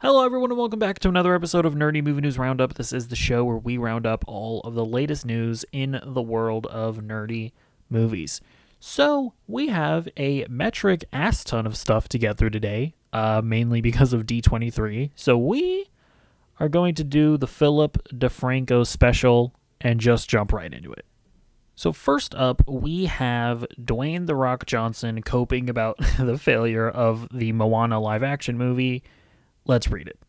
Hello, everyone, and welcome back to another episode of Nerdy Movie News Roundup. This is the show where we round up all of the latest news in the world of nerdy movies. So, we have a metric ass ton of stuff to get through today, mainly because of D23. So, we are going to do the Philip DeFranco special and just jump right into it. So first up, we have Dwayne "The Rock" Johnson coping about the failure of the Moana live-action movie. Let's read it.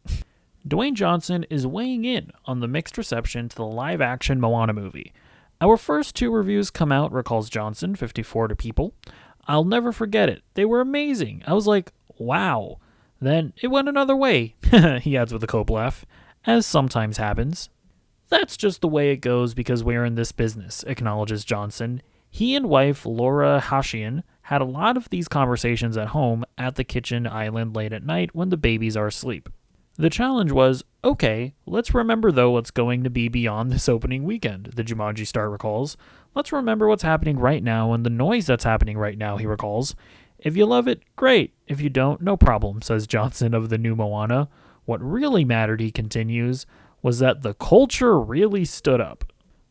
Dwayne Johnson is weighing in on the mixed reception to the live-action Moana movie. Our first two reviews come out, recalls Johnson, 54 to People. I'll never forget it. They were amazing. I was like, wow. Then it went another way, he adds with a cope laugh, as sometimes happens. That's just the way it goes because we're in this business, acknowledges Johnson. He and wife Laura Hashian had a lot of these conversations at home at the kitchen island late at night when the babies are asleep. The challenge was, okay, let's remember though what's going to be beyond this opening weekend, the Jumanji star recalls. Let's remember what's happening right now and the noise that's happening right now, he recalls. If you love it, great. If you don't, no problem, says Johnson of the new Moana. What really mattered, he continues, was that the culture really stood up.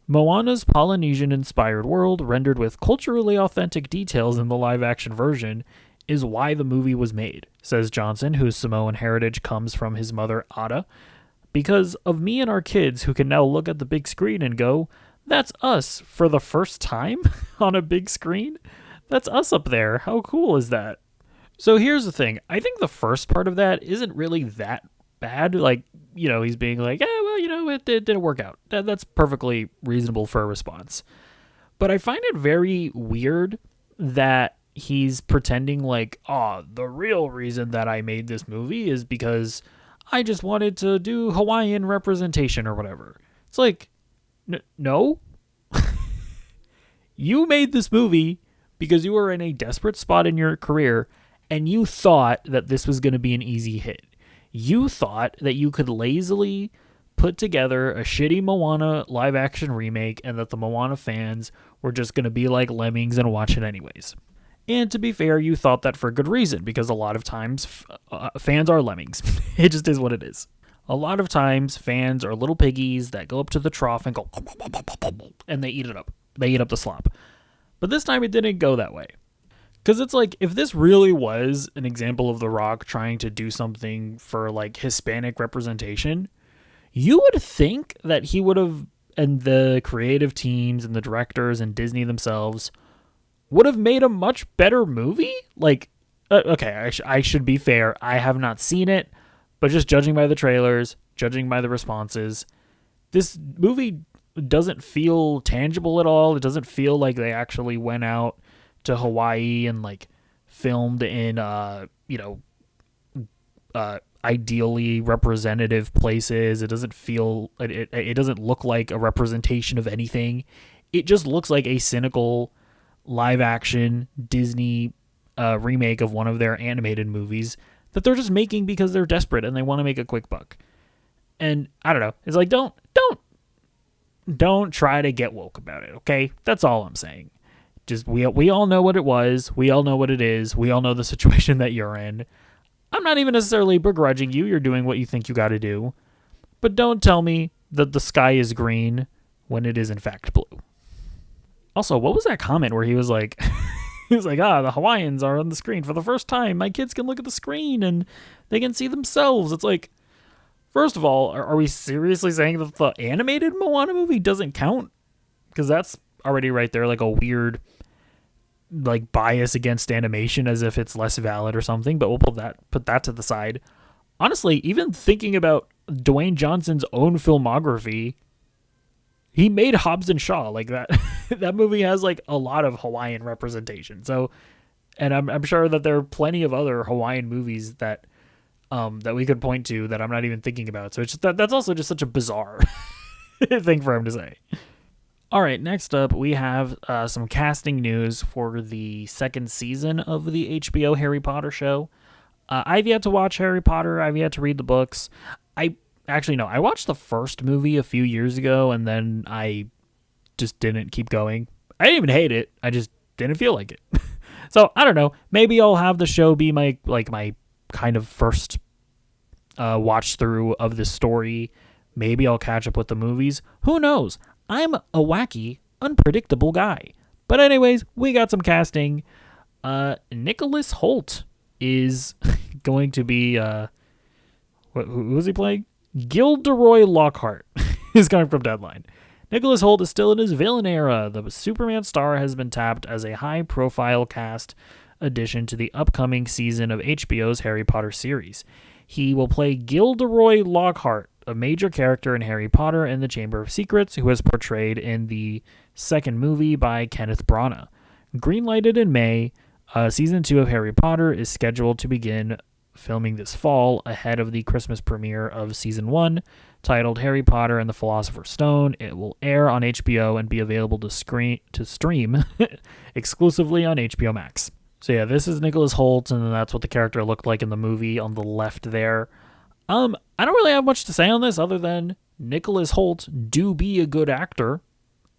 Moana's Polynesian-inspired world, rendered with culturally authentic details in the live-action version, is why the movie was made, says Johnson, whose Samoan heritage comes from his mother, Ada. Because of me and our kids who can now look at the big screen and go, that's us for the first time on a big screen? That's us up there. How cool is that? So here's the thing. I think the first part of that isn't really that bad. Like, he's being like, it didn't work out. That's perfectly reasonable for a response. But I find it very weird that he's pretending like, the real reason that I made this movie is because I just wanted to do Hawaiian representation or whatever. It's like, no. You made this movie because you were in a desperate spot in your career and you thought that this was going to be an easy hit. You thought that you could lazily put together a shitty Moana live-action remake and that the Moana fans were just going to be like lemmings and watch it anyways. And to be fair, you thought that for good reason, because a lot of times fans are lemmings. It just is what it is. A lot of times fans are little piggies that go up to the trough and go, and they eat it up. They eat up the slop. But this time it didn't go that way. Because it's like, if this really was an example of The Rock trying to do something for like Hispanic representation, you would think that he would have, and the creative teams and the directors and Disney themselves would have made a much better movie. Like, okay, I should be fair. I have not seen it, but just judging by the trailers, judging by the responses, this movie doesn't feel tangible at all. It doesn't feel like they actually went out to Hawaii and like filmed in ideally representative places. It doesn't feel it doesn't look like a representation of anything. It just looks like a cynical live action Disney remake of one of their animated movies that they're just making because they're desperate and they want to make a quick buck. And I don't know. It's like don't try to get woke about it, okay? That's all I'm saying. Just we all know what it was. We all know what it is. We all know the situation that you're in. I'm not even necessarily begrudging you. You're doing what you think you got to do. But don't tell me that the sky is green when it is in fact blue. Also, what was that comment where he was like, the Hawaiians are on the screen for the first time. My kids can look at the screen and they can see themselves. It's like, first of all, are we seriously saying that the animated Moana movie doesn't count? Because that's already right there, like a weird like bias against animation as if it's less valid or something, but we'll put that to the side. Honestly, even thinking about Dwayne Johnson's own filmography, he made Hobbs and Shaw. Like that that movie has like a lot of Hawaiian representation. So, and I'm sure that there are plenty of other Hawaiian movies that that we could point to that I'm not even thinking about. So it's just that's also just such a bizarre thing for him to say. All right, next up, we have some casting news for the second season of the HBO Harry Potter show. I've yet to watch Harry Potter. I've yet to read the books. I watched the first movie a few years ago, and then I just didn't keep going. I didn't even hate it. I just didn't feel like it. So, I don't know. Maybe I'll have the show be my kind of first watch through of this story. Maybe I'll catch up with the movies. Who knows? I'm a wacky, unpredictable guy. But anyways, we got some casting. Nicholas Hoult is going to be who is he playing? Gilderoy Lockhart is coming from Deadline. Nicholas Hoult is still in his villain era. The Superman star has been tapped as a high-profile cast addition to the upcoming season of HBO's Harry Potter series. He will play Gilderoy Lockhart, a major character in Harry Potter and the Chamber of Secrets, who was portrayed in the second movie by Kenneth Branagh. Greenlighted in May, Season 2 of Harry Potter is scheduled to begin filming this fall ahead of the Christmas premiere of Season 1, titled Harry Potter and the Philosopher's Stone. It will air on HBO and be available to stream exclusively on HBO Max. So yeah, this is Nicholas Hoult, and that's what the character looked like in the movie on the left there. I don't really have much to say on this other than Nicholas Hoult do be a good actor,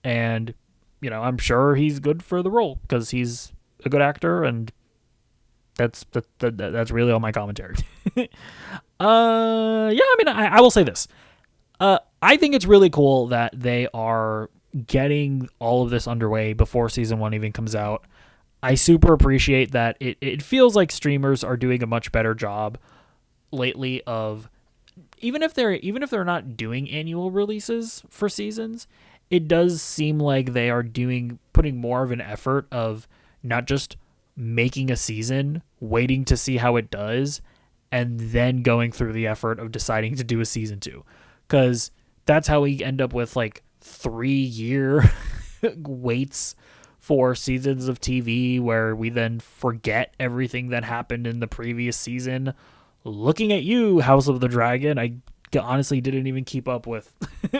and I'm sure he's good for the role because he's a good actor, and that's really all my commentary. I will say this. I think it's really cool that they are getting all of this underway before season 1 even comes out. I super appreciate that. It feels like streamers are doing a much better job lately of even if they're not doing annual releases for seasons, it does seem like they are putting more of an effort of not just making a season, waiting to see how it does, and then going through the effort of deciding to do a season 2. Because that's how we end up with 3-year waits for seasons of TV where we then forget everything that happened in the previous season. Looking at you, House of the Dragon, I honestly didn't even keep up with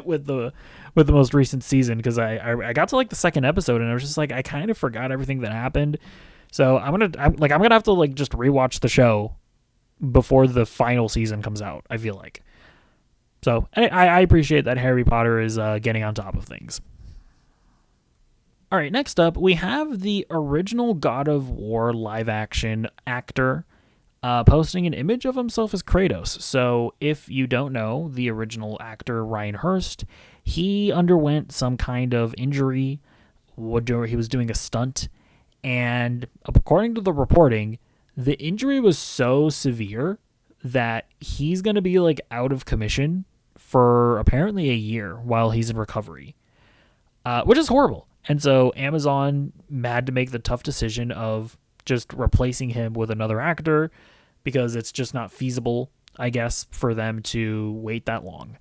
with the most recent season because I got to the second episode and I was just I kind of forgot everything that happened. So I'm gonna have to just rewatch the show before the final season comes out, I feel like. So I appreciate that Harry Potter is getting on top of things. All right, next up, we have the original God of War live-action actor posting an image of himself as Kratos. So if you don't know, the original actor, Ryan Hurst, he underwent some kind of injury. He was doing a stunt, and according to the reporting, the injury was so severe that he's going to be out of commission for apparently a year while he's in recovery, which is horrible. And so Amazon had to make the tough decision of just replacing him with another actor because it's just not feasible, I guess, for them to wait that long.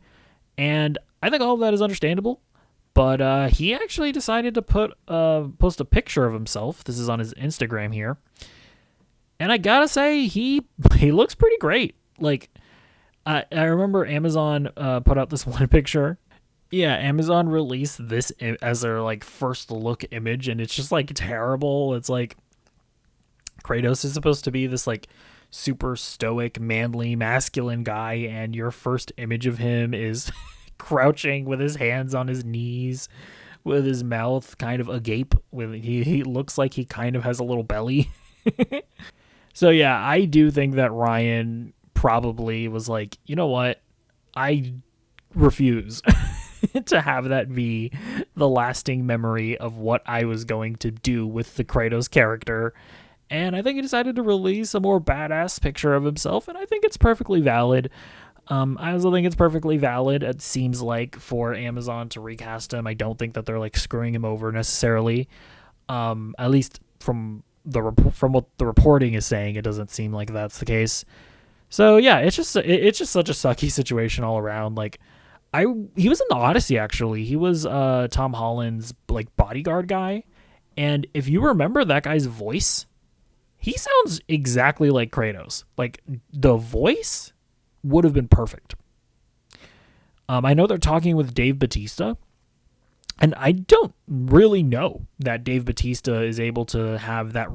And I think all of that is understandable, but he actually decided to post a picture of himself. This is on his Instagram here. And I gotta say, he looks pretty great. I remember Amazon put out this one picture. Yeah, Amazon released this as their first look image, and it's just terrible. It's Kratos is supposed to be this super stoic, manly, masculine guy, and your first image of him is crouching with his hands on his knees, with his mouth kind of agape. He looks like he kind of has a little belly. So yeah, I do think that Ryan probably was you know what? I refuse to have that be the lasting memory of what I was going to do with the Kratos character. And I think he decided to release a more badass picture of himself, and I think it's perfectly valid. I also think it's perfectly valid, it seems for Amazon to recast him. I don't think that they're screwing him over necessarily. At least from what the reporting is saying, it doesn't seem like that's the case. So yeah, it's just such a sucky situation all around. He was in the Odyssey, actually. He was Tom Holland's bodyguard guy, and if you remember that guy's voice, he sounds exactly like Kratos. The voice would have been perfect. I know they're talking with Dave Bautista, and I don't really know that Dave Bautista is able to have that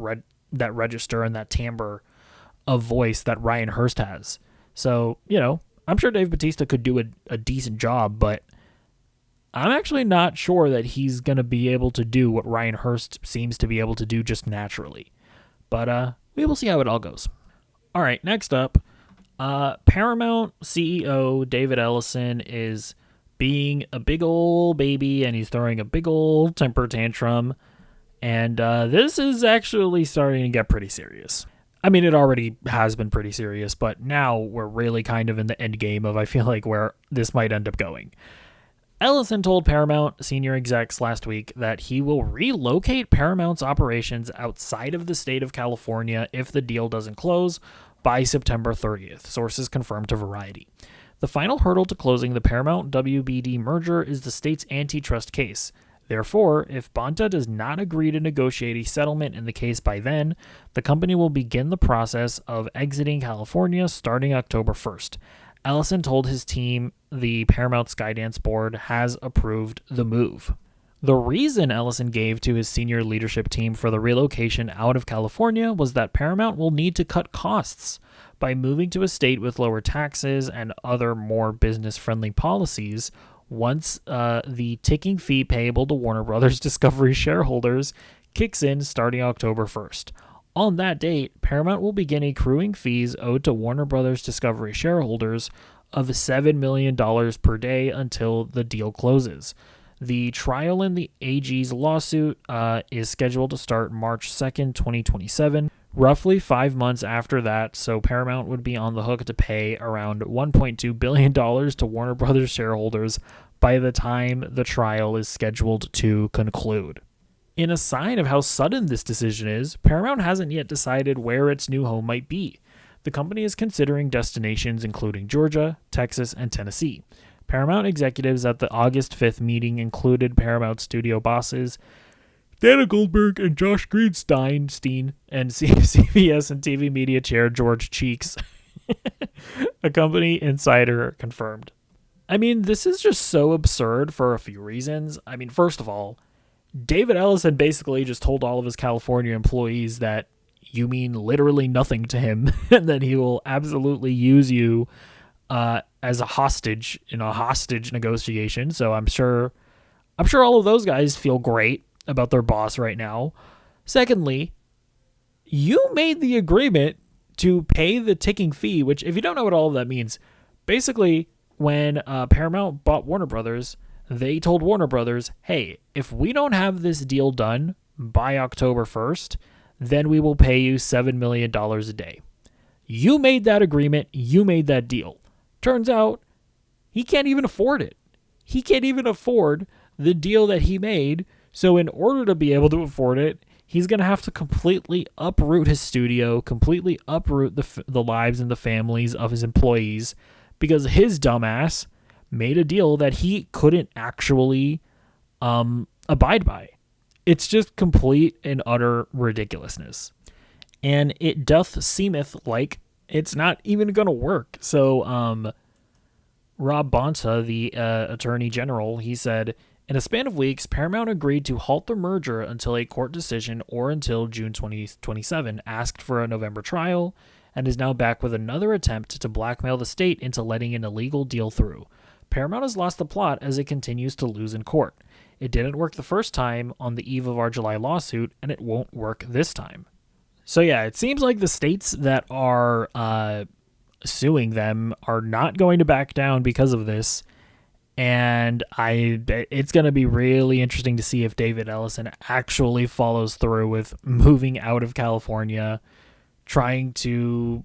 register and that timbre of voice that Ryan Hurst has. So, I'm sure Dave Bautista could do a decent job, but I'm actually not sure that he's going to be able to do what Ryan Hurst seems to be able to do just naturally. But we will see how it all goes. All right, next up, Paramount CEO David Ellison is being a big old baby, and he's throwing a big old temper tantrum. And this is actually starting to get pretty serious. I mean, it already has been pretty serious, but now we're really kind of in the end game of, I feel like, where this might end up going. Ellison told Paramount senior execs last week that he will relocate Paramount's operations outside of the state of California if the deal doesn't close by September 30th, sources confirmed to Variety. The final hurdle to closing the Paramount WBD merger is the state's antitrust case. Therefore, if Bonta does not agree to negotiate a settlement in the case by then, the company will begin the process of exiting California starting October 1st. Ellison told his team the Paramount Skydance board has approved the move. The reason Ellison gave to his senior leadership team for the relocation out of California was that Paramount will need to cut costs by moving to a state with lower taxes and other more business-friendly policies once the ticking fee payable to Warner Brothers Discovery shareholders kicks in starting October 1st. On that date, Paramount will begin accruing fees owed to Warner Brothers Discovery shareholders of $7 million per day until the deal closes. The trial in the AG's lawsuit is scheduled to start March 2nd, 2027, roughly 5 months after that, so Paramount would be on the hook to pay around $1.2 billion to Warner Brothers shareholders by the time the trial is scheduled to conclude. In a sign of how sudden this decision is, Paramount hasn't yet decided where its new home might be. The company is considering destinations including Georgia, Texas, and Tennessee. Paramount executives at the August 5th meeting included Paramount studio bosses Dana Goldberg and Josh Greenstein and CBS and TV media chair George Cheeks. A company insider confirmed. I mean, this is just so absurd for a few reasons. I mean, first of all, David Ellison basically just told all of his California employees that you mean literally nothing to him and that he will absolutely use you as a hostage in a hostage negotiation. So I'm sure all of those guys feel great about their boss right now. Secondly, you made the agreement to pay the ticking fee, which, if you don't know what all of that means, basically when Paramount bought Warner Brothers, they told Warner Brothers, hey, if we don't have this deal done by October 1st, then we will pay you $7 million a day. You made that agreement. You made that deal. Turns out he can't even afford it. He can't even afford the deal that he made. So in order to be able to afford it, he's going to have to completely uproot his studio, completely uproot the lives and the families of his employees because his dumbass made a deal that he couldn't actually abide by. It's just complete and utter ridiculousness. And it doth seemeth like it's not even going to work. So Rob Bonta, the Attorney General, he said, in a span of weeks, Paramount agreed to halt the merger until a court decision or until June 2027, asked for a November trial, and is now back with another attempt to blackmail the state into letting an illegal deal through. Paramount has lost the plot as it continues to lose in court. It didn't work the first time on the eve of our July lawsuit, and it won't work this time. So yeah, it seems like the states that are suing them are not going to back down because of this. And it's going to be really interesting to see if David Ellison actually follows through with moving out of California, trying to,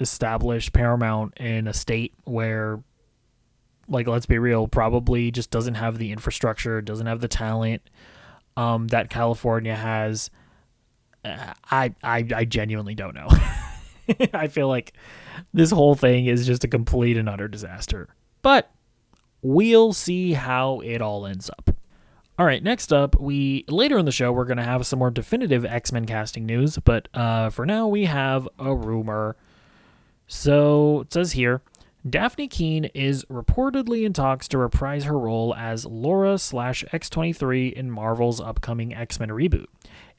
establish Paramount in a state where, like, let's be real, probably just doesn't have the infrastructure, doesn't have the talent that California has. I genuinely don't know. I feel like this whole thing is just a complete and utter disaster. But we'll see how it all ends up. All right, next up, later in the show, we're going to have some more definitive X-Men casting news, but for now, we have a rumor. So, it says here, Dafne Keen is reportedly in talks to reprise her role as Laura/X-23 in Marvel's upcoming X-Men reboot.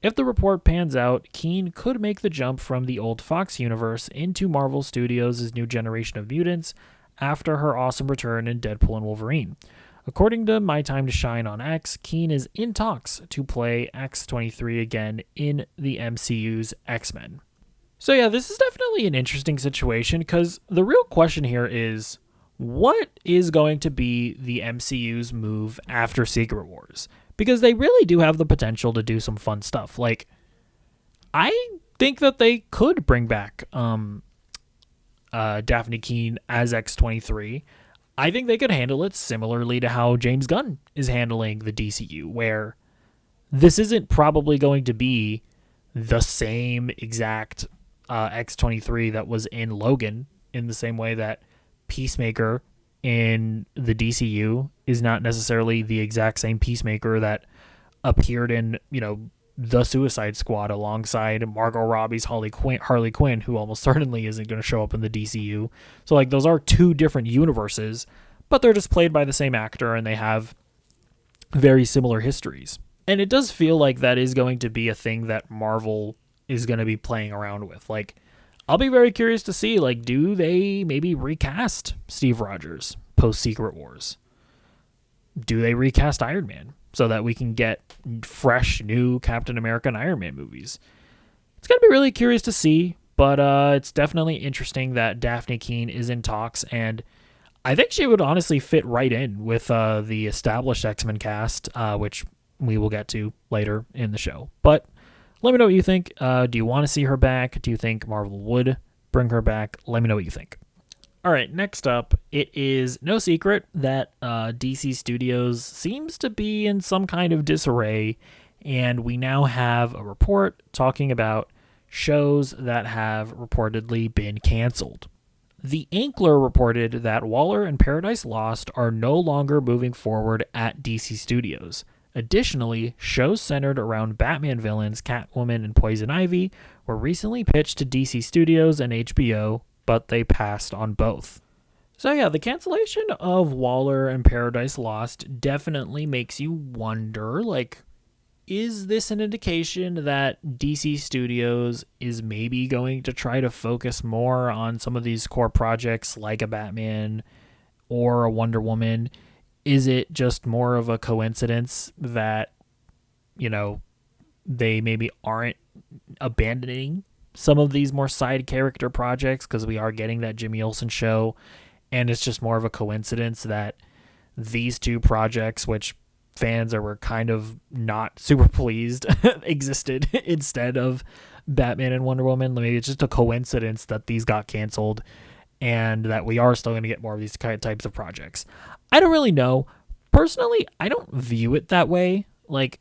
If the report pans out, Keen could make the jump from the old Fox universe into Marvel Studios' new generation of mutants after her awesome return in Deadpool and Wolverine. According to My Time to Shine on X, Keen is in talks to play X-23 again in the MCU's X-Men. So yeah, this is definitely an interesting situation because the real question here is what is going to be the MCU's move after Secret Wars? Because they really do have the potential to do some fun stuff. Like, I think that they could bring back Dafne Keen as X-23. I think they could handle it similarly to how James Gunn is handling the DCU, where this isn't probably going to be the same exact X-23 that was in Logan, in the same way that Peacemaker in the DCU is not necessarily the exact same Peacemaker that appeared in, the Suicide Squad alongside Margot Robbie's Harley Quinn, who almost certainly isn't going to show up in the DCU. So, like, those are two different universes, but they're just played by the same actor and they have very similar histories. And it does feel like that is going to be a thing that Marvel is going to be playing around with. Like, I'll be very curious to see, like, do they maybe recast Steve Rogers post Secret Wars? Do they recast Iron Man so that we can get fresh new Captain America and Iron Man movies? It's going to be really curious to see, but it's definitely interesting that Dafne Keen is in talks, and I think she would honestly fit right in with the established X-Men cast, which we will get to later in the show. But let me know what you think. Do you want to see her back? Do you think Marvel would bring her back? Let me know what you think. All right, next up, it is no secret that DC Studios seems to be in some kind of disarray, and we now have a report talking about shows that have reportedly been canceled. The Inkler reported that Waller and Paradise Lost are no longer moving forward at DC Studios. Additionally, shows centered around Batman villains Catwoman and Poison Ivy were recently pitched to DC Studios and HBO, but they passed on both. So yeah, the cancellation of Waller and Paradise Lost definitely makes you wonder, like, is this an indication that DC Studios is maybe going to try to focus more on some of these core projects like a Batman or a Wonder Woman? Is it just more of a coincidence that, they maybe aren't abandoning some of these more side character projects because we are getting that Jimmy Olsen show, and it's just more of a coincidence that these two projects, which fans were kind of not super pleased existed instead of Batman and Wonder Woman. Maybe it's just a coincidence that these got canceled and that we are still going to get more of these types of projects. I don't really know. Personally, I don't view it that way. Like,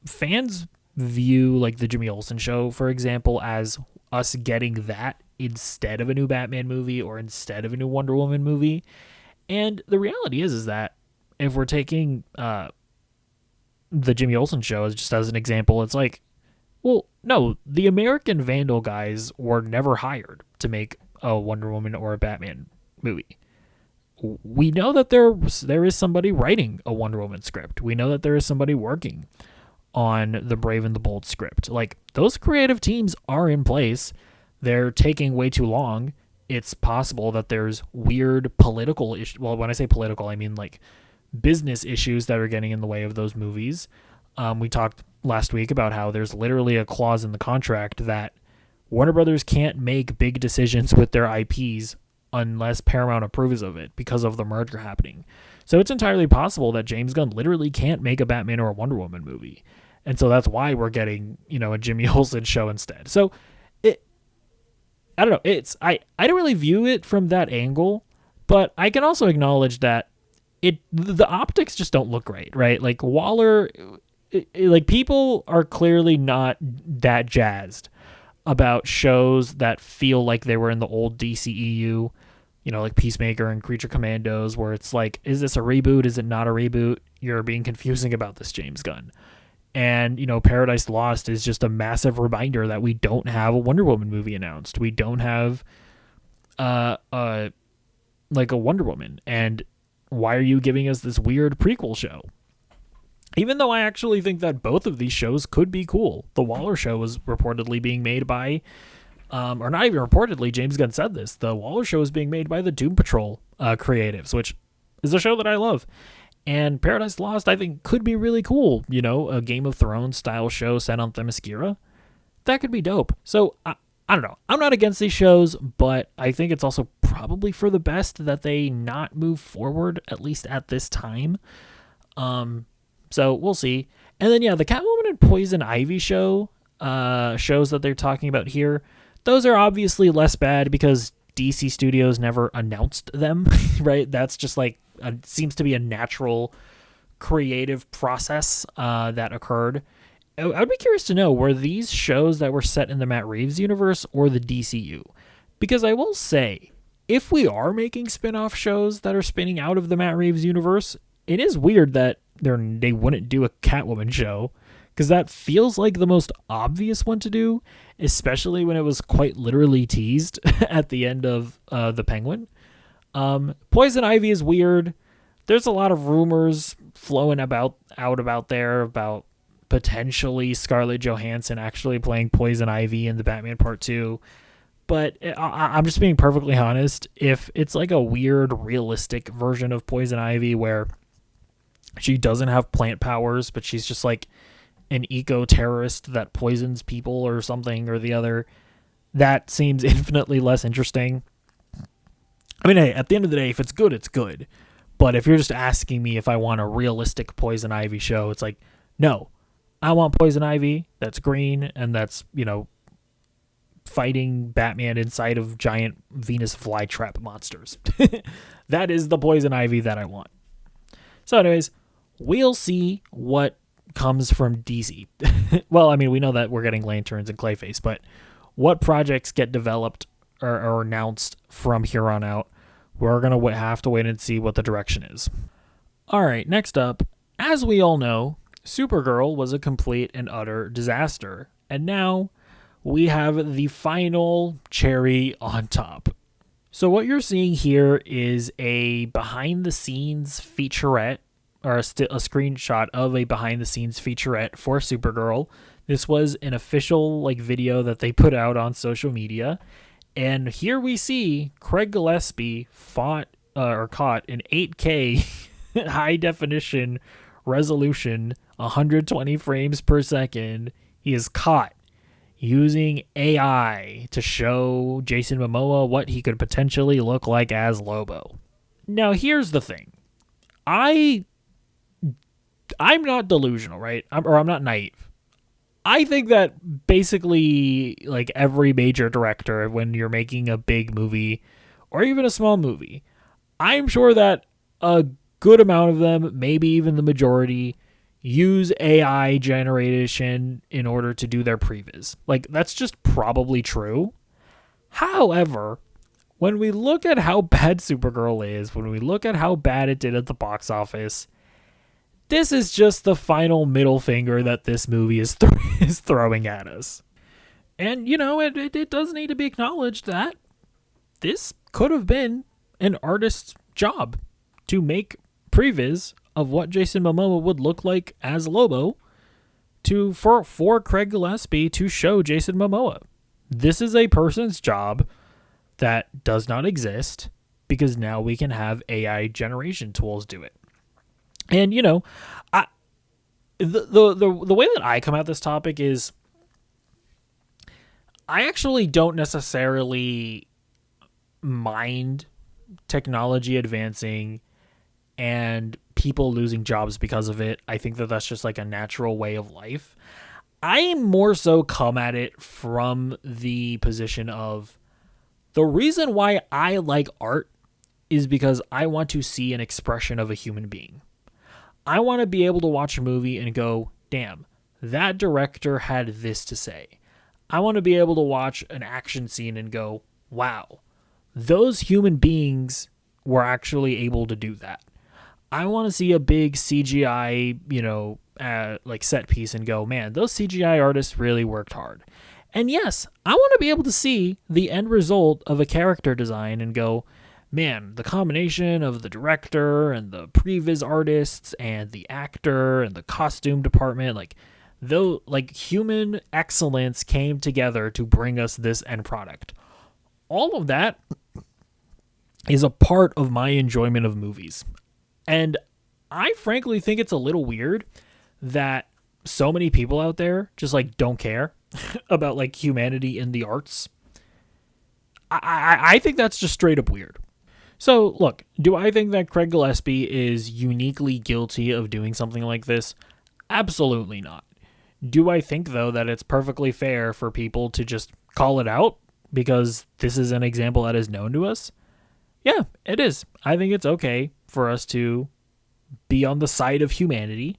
fans view, like, the Jimmy Olsen show, for example, as us getting that instead of a new Batman movie or instead of a new Wonder Woman movie. And the reality is that if we're taking the Jimmy Olsen show just as an example, it's like, well, no, the American Vandal guys were never hired to make a Wonder Woman or a Batman movie. We know that there is somebody writing a Wonder Woman script. We know that there is somebody working on the Brave and the Bold script. Like, those creative teams are in place. They're taking way too long. It's possible that there's weird political issues. Well, when I say political, I mean, like, business issues that are getting in the way of those movies. We talked last week about how there's literally a clause in the contract that Warner Brothers can't make big decisions with their IPs unless Paramount approves of it because of the merger happening. So it's entirely possible that James Gunn literally can't make a Batman or a Wonder Woman movie. And so that's why we're getting, a Jimmy Olsen show instead. So I don't know. I don't really view it from that angle, but I can also acknowledge that the optics just don't look right? Like, Waller, like, people are clearly not that jazzed about shows that feel like they were in the old DCEU, like Peacemaker and Creature Commandos, where it's like, is this a reboot? Is it not a reboot? You're being confusing about this, James Gunn. And, Paradise Lost is just a massive reminder that we don't have a Wonder Woman movie announced. We don't have like a Wonder Woman. And why are you giving us this weird prequel show? Even though I actually think that both of these shows could be cool. The Waller show was reportedly being made by, or not even reportedly, James Gunn said this. The Waller show is being made by the Doom Patrol creatives, which is a show that I love. And Paradise Lost, I think, could be really cool. A Game of Thrones style show set on Themyscira. That could be dope. So I don't know. I'm not against these shows, but I think it's also probably for the best that they not move forward, at least at this time. So we'll see. And then, yeah, the Catwoman and Poison Ivy shows that they're talking about here, those are obviously less bad because DC Studios never announced them, right? That's just like, seems to be a natural creative process that occurred. I'd be curious to know, were these shows that were set in the Matt Reeves universe or the DCU? Because I will say, if we are making spin-off shows that are spinning out of the Matt Reeves universe, it is weird that they wouldn't do a Catwoman show, because that feels like the most obvious one to do, especially when it was quite literally teased at the end of The Penguin. Poison Ivy is weird. There's a lot of rumors flowing out about there about potentially Scarlett Johansson actually playing Poison Ivy in the Batman Part 2. But I'm just being perfectly honest. If it's like a weird, realistic version of Poison Ivy where she doesn't have plant powers, but she's just like an eco-terrorist that poisons people or something or the other, that seems infinitely less interesting. I mean, hey, at the end of the day, if it's good, it's good. But if you're just asking me if I want a realistic Poison Ivy show, it's like, no. I want Poison Ivy that's green and that's, fighting Batman inside of giant Venus flytrap monsters. That is the Poison Ivy that I want. So anyways, we'll see what comes from DC. Well, I mean, we know that we're getting Lanterns and Clayface, but what projects get developed or announced from here on out, we're going to have to wait and see what the direction is. All right, next up, as we all know, Supergirl was a complete and utter disaster, and now we have the final cherry on top. So what you're seeing here is a behind-the-scenes featurette, or a screenshot of a behind-the-scenes featurette for Supergirl. This was an official video that they put out on social media, and here we see Craig Gillespie caught in 8K high-definition resolution, 120 frames per second. He is caught using AI to show Jason Momoa what he could potentially look like as Lobo. Now, here's the thing. I'm not delusional, right? I'm not naive. I think that basically every major director, when you're making a big movie or even a small movie, I'm sure that a good amount of them, maybe even the majority, use AI generation in order to do their previs. That's just probably true. However, when we look at how bad Supergirl is, when we look at how bad it did at the box office, this is just the final middle finger that this movie is throwing at us. And, it does need to be acknowledged that this could have been an artist's job to make previs of what Jason Momoa would look like as Lobo for Craig Gillespie to show Jason Momoa. This is a person's job that does not exist because now we can have AI generation tools do it. And, the way that I come at this topic is I actually don't necessarily mind technology advancing and people losing jobs because of it. I think that that's just a natural way of life. I more so come at it from the position of the reason why I like art is because I want to see an expression of a human being. I want to be able to watch a movie and go, damn, that director had this to say. I want to be able to watch an action scene and go, wow, those human beings were actually able to do that. I want to see a big CGI, set piece and go, man, those CGI artists really worked hard. And yes, I want to be able to see the end result of a character design and go, man, the combination of the director and the previs artists and the actor and the costume department, human excellence came together to bring us this end product. All of that is a part of my enjoyment of movies. And I frankly think it's a little weird that so many people out there just like don't care about like humanity in the arts. I think that's just straight up weird. So look, do I think that Craig Gillespie is uniquely guilty of doing something like this? Absolutely not. Do I think, though, that it's perfectly fair for people to just call it out because this is an example that is known to us? Yeah, it is. I think it's okay for us to be on the side of humanity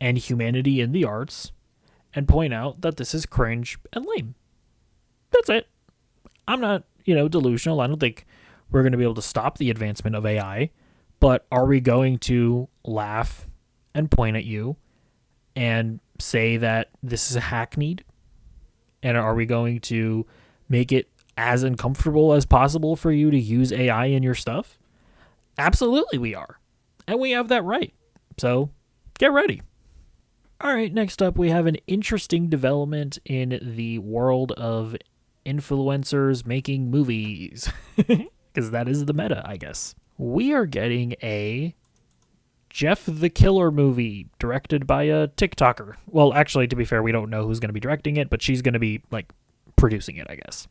and humanity in the arts and point out that this is cringe and lame. That's it. I'm not, delusional. I don't think we're going to be able to stop the advancement of AI, but are we going to laugh and point at you and say that this is hackneyed? And are we going to make it as uncomfortable as possible for you to use AI in your stuff? Absolutely we are. And we have that right. So get ready. All right, next up we have an interesting development in the world of influencers making movies. Because that is the meta, I guess. We are getting a Jeff the Killer movie directed by a TikToker. Well, actually, to be fair, we don't know who's going to be directing it, but she's going to be, producing it, I guess.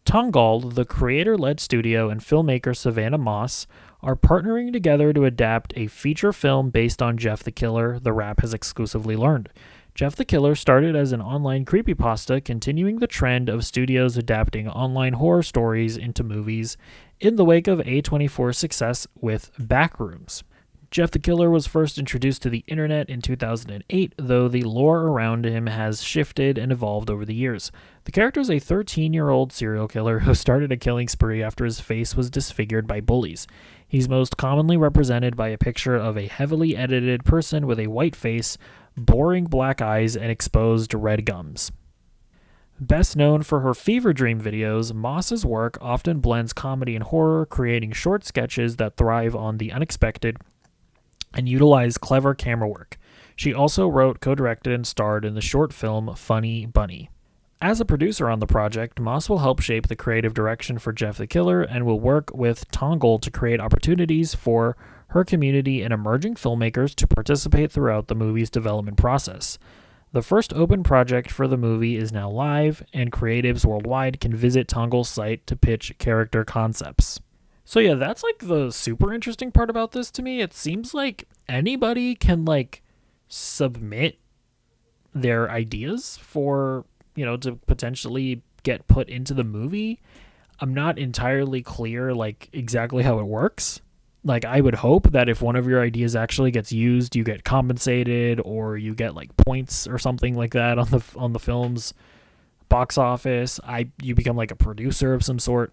Tangled, the creator-led studio, and filmmaker Savannah Moss are partnering together to adapt a feature film based on Jeff the Killer, the Rap has exclusively learned. Jeff the Killer started as an online creepypasta, continuing the trend of studios adapting online horror stories into movies in the wake of A24's success with Backrooms. Jeff the Killer was first introduced to the internet in 2008, though the lore around him has shifted and evolved over the years. The character is a 13-year-old serial killer who started a killing spree after his face was disfigured by bullies. He's most commonly represented by a picture of a heavily edited person with a white face, boring black eyes, and exposed red gums. Best known for her fever dream videos, Moss's work often blends comedy and horror, creating short sketches that thrive on the unexpected and utilize clever camera work. She also wrote, co-directed, and starred in the short film Funny Bunny. As a producer on the project, Moss will help shape the creative direction for Jeff the Killer and will work with Tangled to create opportunities for her community and emerging filmmakers to participate throughout the movie's development process. The first open project for the movie is now live, and creatives worldwide can visit Tangled's site to pitch character concepts. So yeah, that's the super interesting part about this to me. It seems like anybody can submit their ideas for, to potentially get put into the movie. I'm not entirely clear exactly how it works. I would hope that if one of your ideas actually gets used, you get compensated or you get points or something like that on the film's box office. You become a producer of some sort.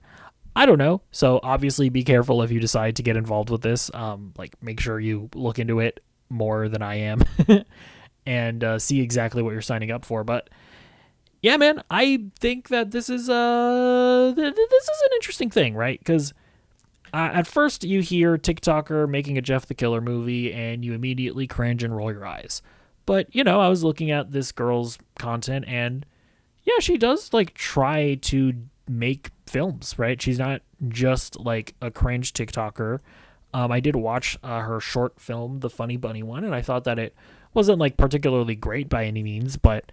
I don't know. So obviously be careful if you decide to get involved with this. Make sure you look into it more than I am and see exactly what you're signing up for. But yeah, man, I think that this is an interesting thing, right? Because at first you hear TikToker making a Jeff the Killer movie and you immediately cringe and roll your eyes. But, I was looking at this girl's content and yeah, she does try to make films, right? She's not just a cringe TikToker. I did watch her short film, the Funny Bunny one, and I thought that it wasn't particularly great by any means, but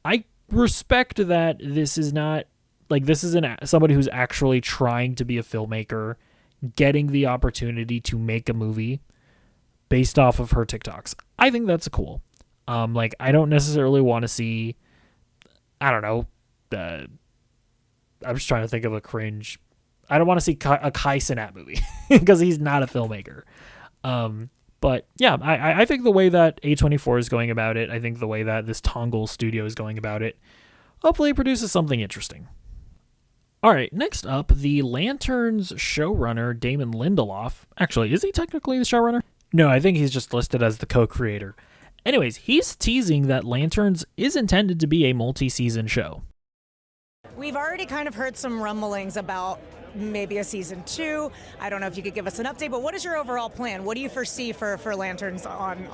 I respect that this is not this isn't somebody who's actually trying to be a filmmaker getting the opportunity to make a movie based off of her TikToks. I think that's cool. I don't necessarily want to see, I don't know, I'm just trying to think of a cringe. I don't want to see a Kai Cenat movie because he's not a filmmaker. But yeah, I think the way that A24 is going about it, I think the way that this Tangled studio is going about it, hopefully it produces something interesting. All right, next up, the Lanterns showrunner, Damon Lindelof. Actually, is he technically the showrunner? No, I think he's just listed as the co-creator. Anyways, he's teasing that Lanterns is intended to be a multi-season show. We've already kind of heard some rumblings about maybe a season 2. I don't know if you could give us an update, but what is your overall plan? What do you foresee for Lanterns on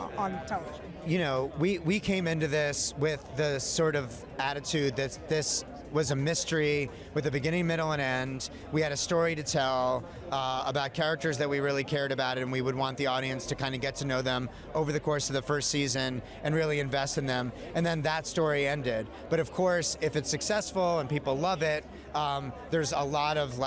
television? We came into this with the sort of attitude that this was a mystery with a beginning, middle, and end. We had a story to tell about characters that we really cared about, and we would want the audience to kind of get to know them over the course of the first season and really invest in them. And then that story ended. But of course, if it's successful and people love it, there's a lot of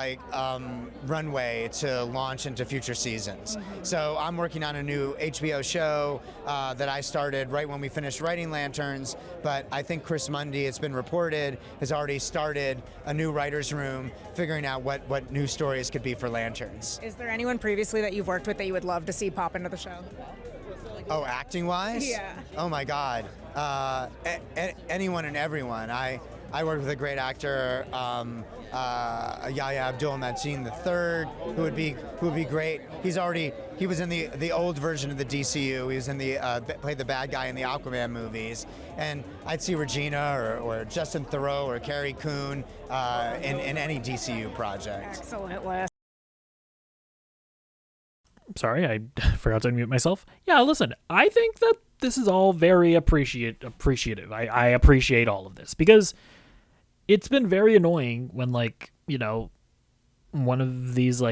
runway to launch into future seasons. So I'm working on a new HBO show that I started right when we finished writing Lanterns, but I think Chris Mundy, it's been reported, has already started a new writer's room figuring out what new stories could be for Lanterns. Is there anyone previously that you've worked with that you would love to see pop into the show? Oh, acting-wise? Yeah. Oh my God. Anyone and everyone. I worked with a great actor, Yahya Abdul-Mateen III, who would be great. He was in the old version of the DCU. He was in played the bad guy in the Aquaman movies. And I'd see Regina or Justin Theroux or Carrie Coon in any DCU project. Excellent list. Sorry, I forgot to unmute myself. Yeah, listen, I think that this is all very appreciative. I appreciate all of this because it's been very annoying when, one of these,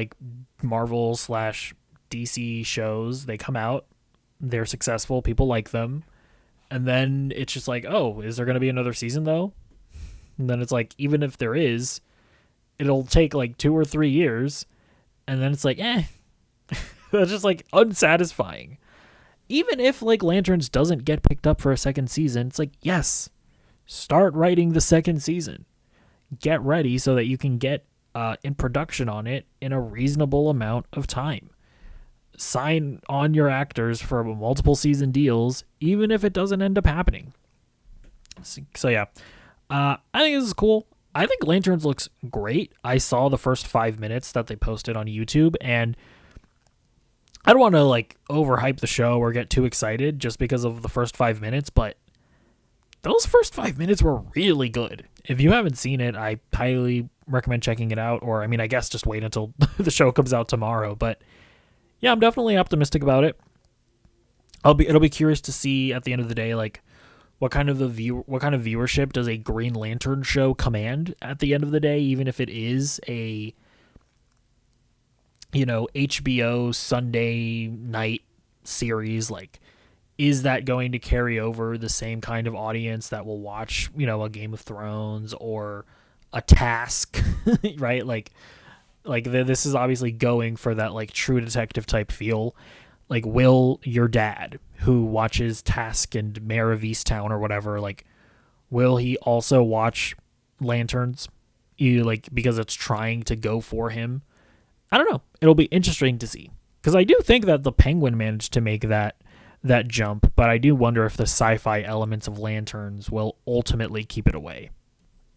Marvel / DC shows, they come out, they're successful, people like them, and then it's just oh, is there going to be another season, though? And then it's even if there is, it'll take, 2 or 3 years, and then it's That's just, unsatisfying. Even if, Lanterns doesn't get picked up for a second season, it's yes, start writing the second season. Get ready so that you can get in production on it in a reasonable amount of time. Sign on your actors for multiple season deals, even if it doesn't end up happening. So yeah, I think this is cool. I think Lanterns looks great. I saw the first 5 minutes that they posted on YouTube, and I don't want to overhype the show or get too excited just because of the first 5 minutes, but those first 5 minutes were really good. If you haven't seen it, I highly recommend checking it out, or I guess just wait until the show comes out tomorrow. But yeah, I'm definitely optimistic about it. It'll be curious to see at the end of the day, what kind of viewership does a Green Lantern show command at the end of the day, even if it is a HBO Sunday night series. Is that going to carry over the same kind of audience that will watch, a Game of Thrones or a Task, right? This is obviously going for that True Detective type feel. Will your dad, who watches Task and Mayor of Easttown or whatever, will he also watch Lanterns? Because it's trying to go for him? I don't know. It'll be interesting to see. Because I do think that the Penguin managed to make that jump, but I do wonder if the sci-fi elements of Lanterns will ultimately keep it away.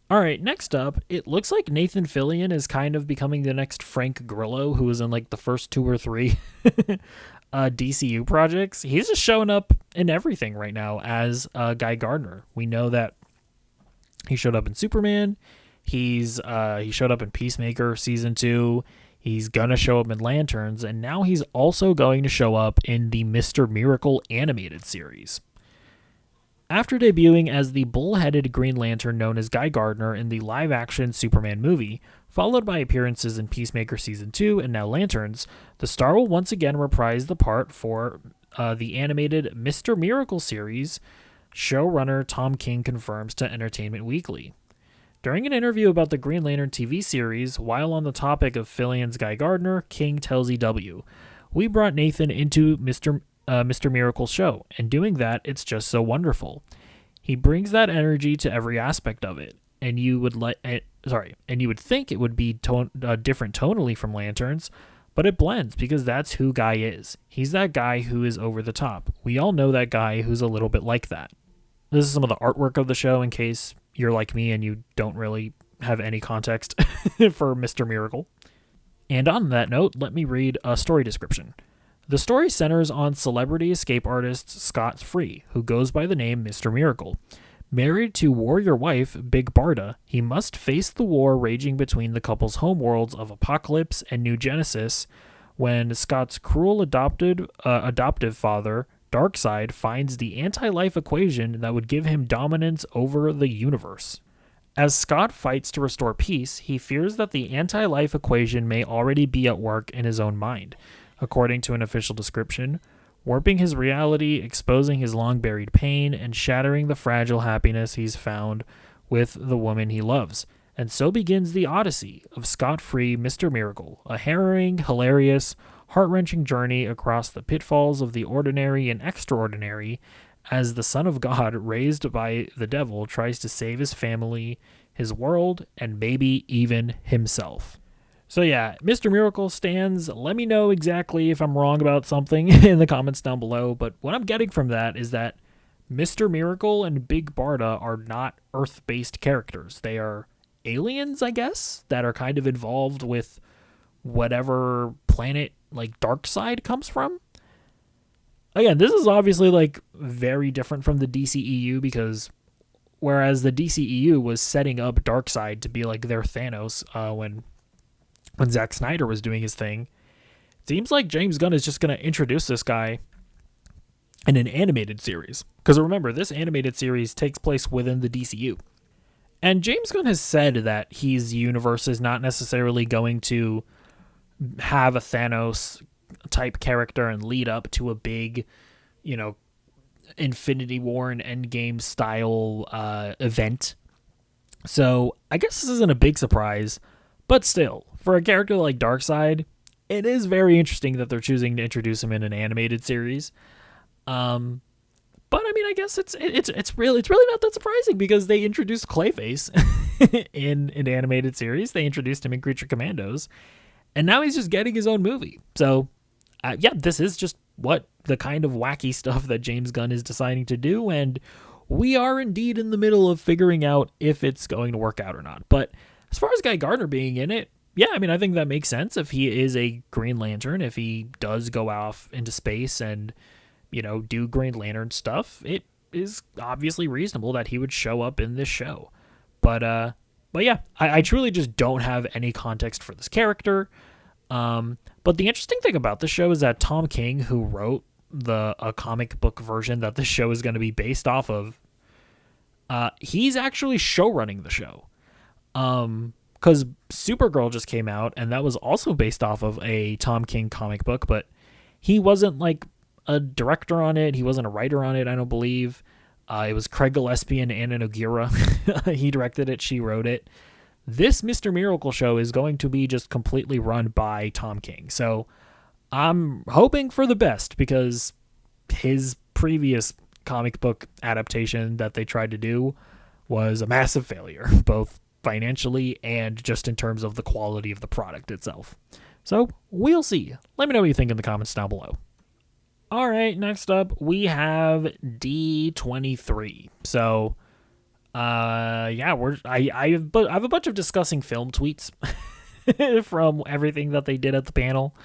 All right, next up, it looks like Nathan Fillion is kind of becoming the next Frank Grillo, who was in the first 2 or 3 DCU projects. He's just showing up in everything right now as Guy Gardner. We know that he showed up in Superman. He showed up in Peacemaker season 2. He's going to show up in Lanterns, and now he's also going to show up in the Mr. Miracle animated series. After debuting as the bull-headed Green Lantern known as Guy Gardner in the live-action Superman movie, followed by appearances in Peacemaker Season 2 and now Lanterns, the star will once again reprise the part for the animated Mr. Miracle series, showrunner Tom King confirms to Entertainment Weekly. During an interview about the Green Lantern TV series, while on the topic of Fillion's Guy Gardner, King tells EW, "We brought Nathan into Mr. Miracle's show, and doing that, it's just so wonderful. He brings that energy to every aspect of it, and you would think it would be different tonally from Lanterns, but it blends because that's who Guy is. He's that guy who is over the top. We all know that guy who's a little bit like that." This is some of the artwork of the show in case you're like me and you don't really have any context for Mr. Miracle. And on that note, let me read a story description. The story centers on celebrity escape artist Scott Free, who goes by the name Mr. Miracle. Married to warrior wife Big Barda, he must face the war raging between the couple's homeworlds of Apocalypse and New Genesis when Scott's cruel adoptive father, Darkseid, finds the anti-life equation that would give him dominance over the universe. As Scott fights to restore peace, he fears that the anti-life equation may already be at work in his own mind. According to an official description, warping his reality, exposing his long-buried pain, and shattering the fragile happiness he's found with the woman he loves. And so begins the odyssey of Scott-free Mr. Miracle, a harrowing, hilarious, heart-wrenching journey across the pitfalls of the ordinary and extraordinary as the Son of God, raised by the devil, tries to save his family, his world, and maybe even himself. So yeah, Mr. Miracle stands. Let me know exactly if I'm wrong about something in the comments down below, but what I'm getting from that is that Mr. Miracle and Big Barda are not Earth-based characters. They are aliens, I guess, that are kind of involved with whatever planet like Darkseid comes from. Again, this is obviously like very different from the DCEU, because whereas the DCEU was setting up Darkseid to be like their Thanos when Zack Snyder was doing his thing, it seems like James Gunn is just going to introduce this guy in an animated series. Because remember, this animated series takes place within the DCU. And James Gunn has said that his universe is not necessarily going to have a Thanos type character and lead up to a big, Infinity War and Endgame style event. So I guess this isn't a big surprise, but still, for a character like Darkseid, it is very interesting that they're choosing to introduce him in an animated series. But I mean, I guess it's really not that surprising, because they introduced Clayface in an animated series. They introduced him in Creature Commandos, and now he's just getting his own movie. So yeah, this is just what the kind of wacky stuff that James Gunn is deciding to do, and we are indeed in the middle of figuring out if it's going to work out or not. But as far as Guy Gardner being in it, yeah, I mean, I think that makes sense. If he is a Green Lantern, if he does go off into space and do Green Lantern stuff, it is obviously reasonable that he would show up in this show. But yeah, I truly just don't have any context for this character. But the interesting thing about the show is that Tom King, who wrote a comic book version that this show is going to be based off of, he's actually showrunning the show. Because Supergirl just came out, and that was also based off of a Tom King comic book, but he wasn't like a director on it. He wasn't a writer on it, I don't believe. It was Craig Gillespie and Anna Noguera. He directed it. She wrote it. This Mr. Miracle show is going to be just completely run by Tom King. So I'm hoping for the best, because his previous comic book adaptation that they tried to do was a massive failure, both financially and just in terms of the quality of the product itself. So we'll see. Let me know what you think in the comments down below. All right, next up, we have D23. So, yeah, I have a bunch of discussing film tweets from everything that they did at the panel.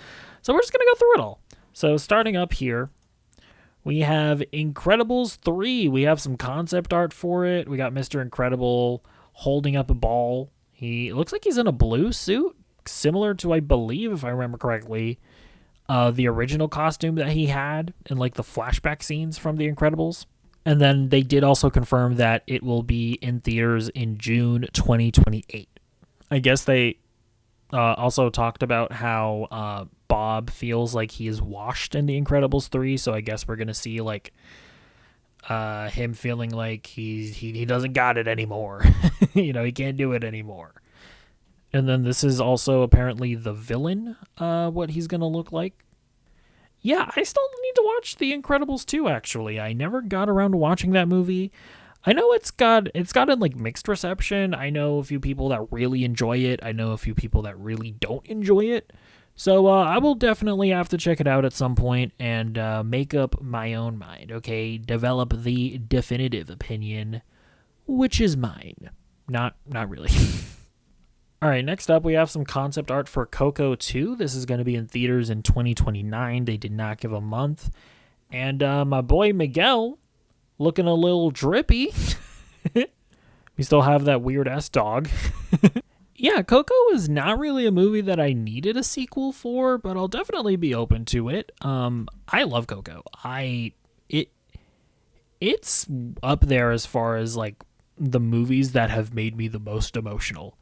So we're just going to go through it all. So starting up here, we have Incredibles 3. We have some concept art for it. We got Mr. Incredible holding up a ball. It looks like he's in a blue suit, similar to, I believe, if I remember correctly, the original costume that he had in like the flashback scenes from The Incredibles. And then they did also confirm that it will be in theaters in June 2028. I guess they also talked about how Bob feels like he is washed in The Incredibles 3, so I guess we're going to see like him feeling like he doesn't got it anymore. He can't do it anymore. And then this is also apparently the villain, what he's going to look like. Yeah, I still need to watch The Incredibles 2, actually. I never got around to watching that movie. I know it's gotten like mixed reception. I know a few people that really enjoy it. I know a few people that really don't enjoy it. So I will definitely have to check it out at some point and make up my own mind, okay? Develop the definitive opinion, which is mine. Not really. All right, next up, we have some concept art for Coco 2. This is going to be in theaters in 2029. They did not give a month. And my boy Miguel, looking a little drippy. We still have that weird-ass dog. Yeah, Coco is not really a movie that I needed a sequel for, but I'll definitely be open to it. I love Coco. It's up there as far as, like, the movies that have made me the most emotional.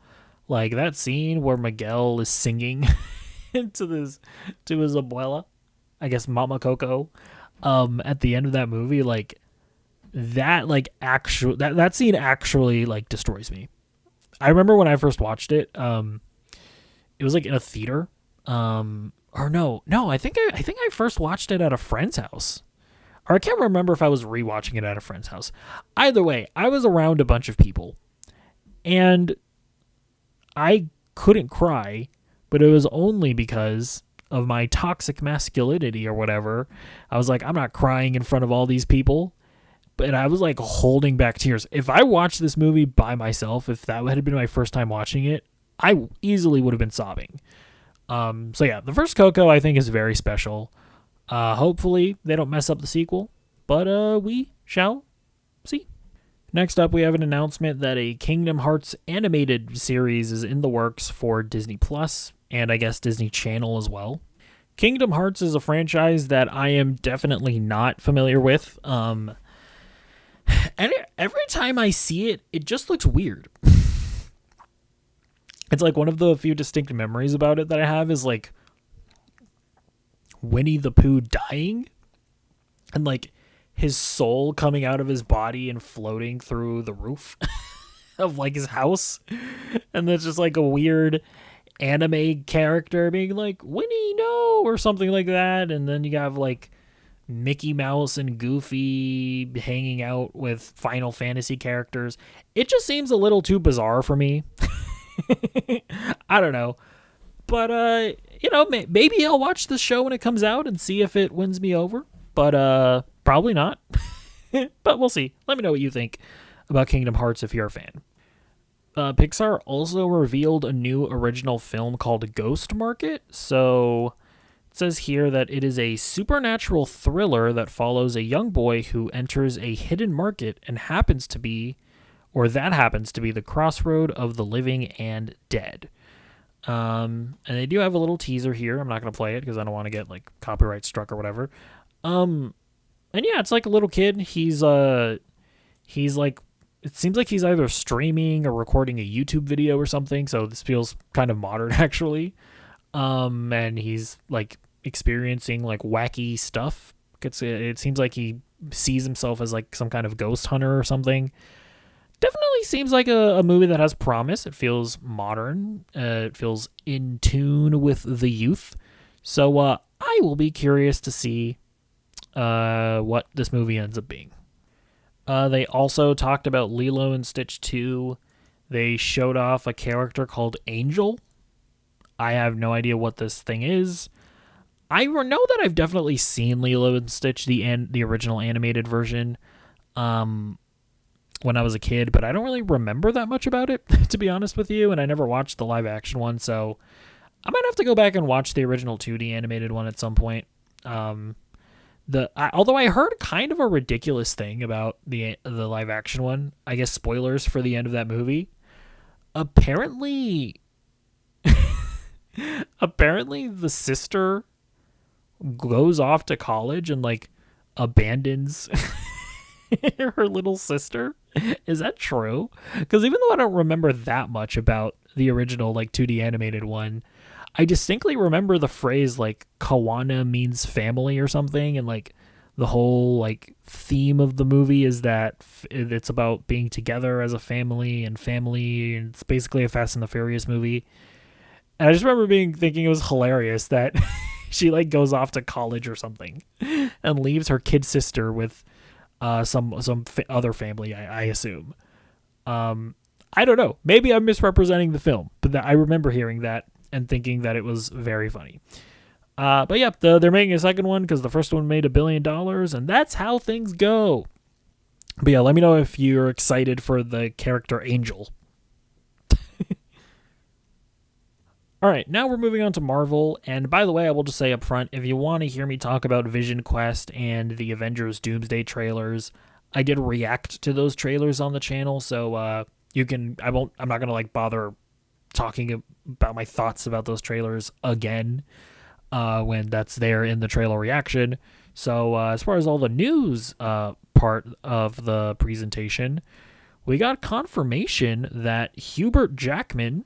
Like that scene where Miguel is singing to his abuela, I guess Mama Coco, at the end of that movie, like that, that scene actually like destroys me. I remember when I first watched it, it was like in a theater, or no, I think I first watched it at a friend's house, or I can't remember if I was rewatching it at a friend's house. Either way, I was around a bunch of people, and I couldn't cry, but it was only because of my toxic masculinity or whatever. I was like, I'm not crying in front of all these people. But I was like holding back tears. If I watched this movie by myself, if that had been my first time watching it, I easily would have been sobbing. So yeah, the first Coco I think is very special. Hopefully they don't mess up the sequel, but we shall see. Next up, we have an announcement that a Kingdom Hearts animated series is in the works for Disney Plus and I guess Disney Channel as well. Kingdom Hearts is a franchise that I am definitely not familiar with. And every time I see it, it just looks weird. It's like one of the few distinct memories about it that I have is like Winnie the Pooh dying and like his soul coming out of his body and floating through the roof of like his house. And there's just like a weird anime character being like, Winnie, no, or something like that. And then you have like Mickey Mouse and Goofy hanging out with Final Fantasy characters. It just seems a little too bizarre for me. I don't know. But, maybe I'll watch the show when it comes out and see if it wins me over. But probably not. But we'll see. Let me know what you think about Kingdom Hearts if you're a fan. Pixar also revealed a new original film called Ghost Market. So it says here that it is a supernatural thriller that follows a young boy who enters a hidden market and happens to be the crossroad of the living and dead. And they do have a little teaser here. I'm not going to play it because I don't want to get like copyright struck or whatever. And yeah, it's like a little kid. He's like, it seems like he's either streaming or recording a YouTube video or something. So this feels kind of modern actually. And he's like experiencing like wacky stuff. It seems like he sees himself as like some kind of ghost hunter or something. Definitely seems like a movie that has promise. It feels modern. It feels in tune with the youth. So I will be curious to see what this movie ends up being. They also talked about Lilo and Stitch 2. They showed off a character called Angel. I have no idea what this thing is. I know that I've definitely seen Lilo and Stitch, the original animated version, when I was a kid, but I don't really remember that much about it, to be honest with you, and I never watched the live action one, so I might have to go back and watch the original 2D animated one at some point. Although I heard kind of a ridiculous thing about the live action one, I guess spoilers for the end of that movie. Apparently the sister goes off to college and like abandons her little sister. Is that true? Because even though I don't remember that much about the original like 2D animated one, I distinctly remember the phrase like Kawana means family or something, and like the whole like theme of the movie is that it's about being together as a family, and it's basically a Fast and the Furious movie. And I just remember thinking it was hilarious that she like goes off to college or something and leaves her kid sister with some other family, I assume. I don't know. Maybe I'm misrepresenting the film, but I remember hearing that and thinking that it was very funny. But yeah, they're making a second one because the first one made $1 billion, and that's how things go. But yeah, let me know if you're excited for the character Angel. All right, now we're moving on to Marvel, and by the way, I will just say up front, if you want to hear me talk about Vision Quest and the Avengers Doomsday trailers, I did react to those trailers on the channel, so I'm not going to like bother talking about my thoughts about those trailers again when that's there in the trailer reaction. So as far as all the news part of the presentation, we got confirmation that Hubert Jackman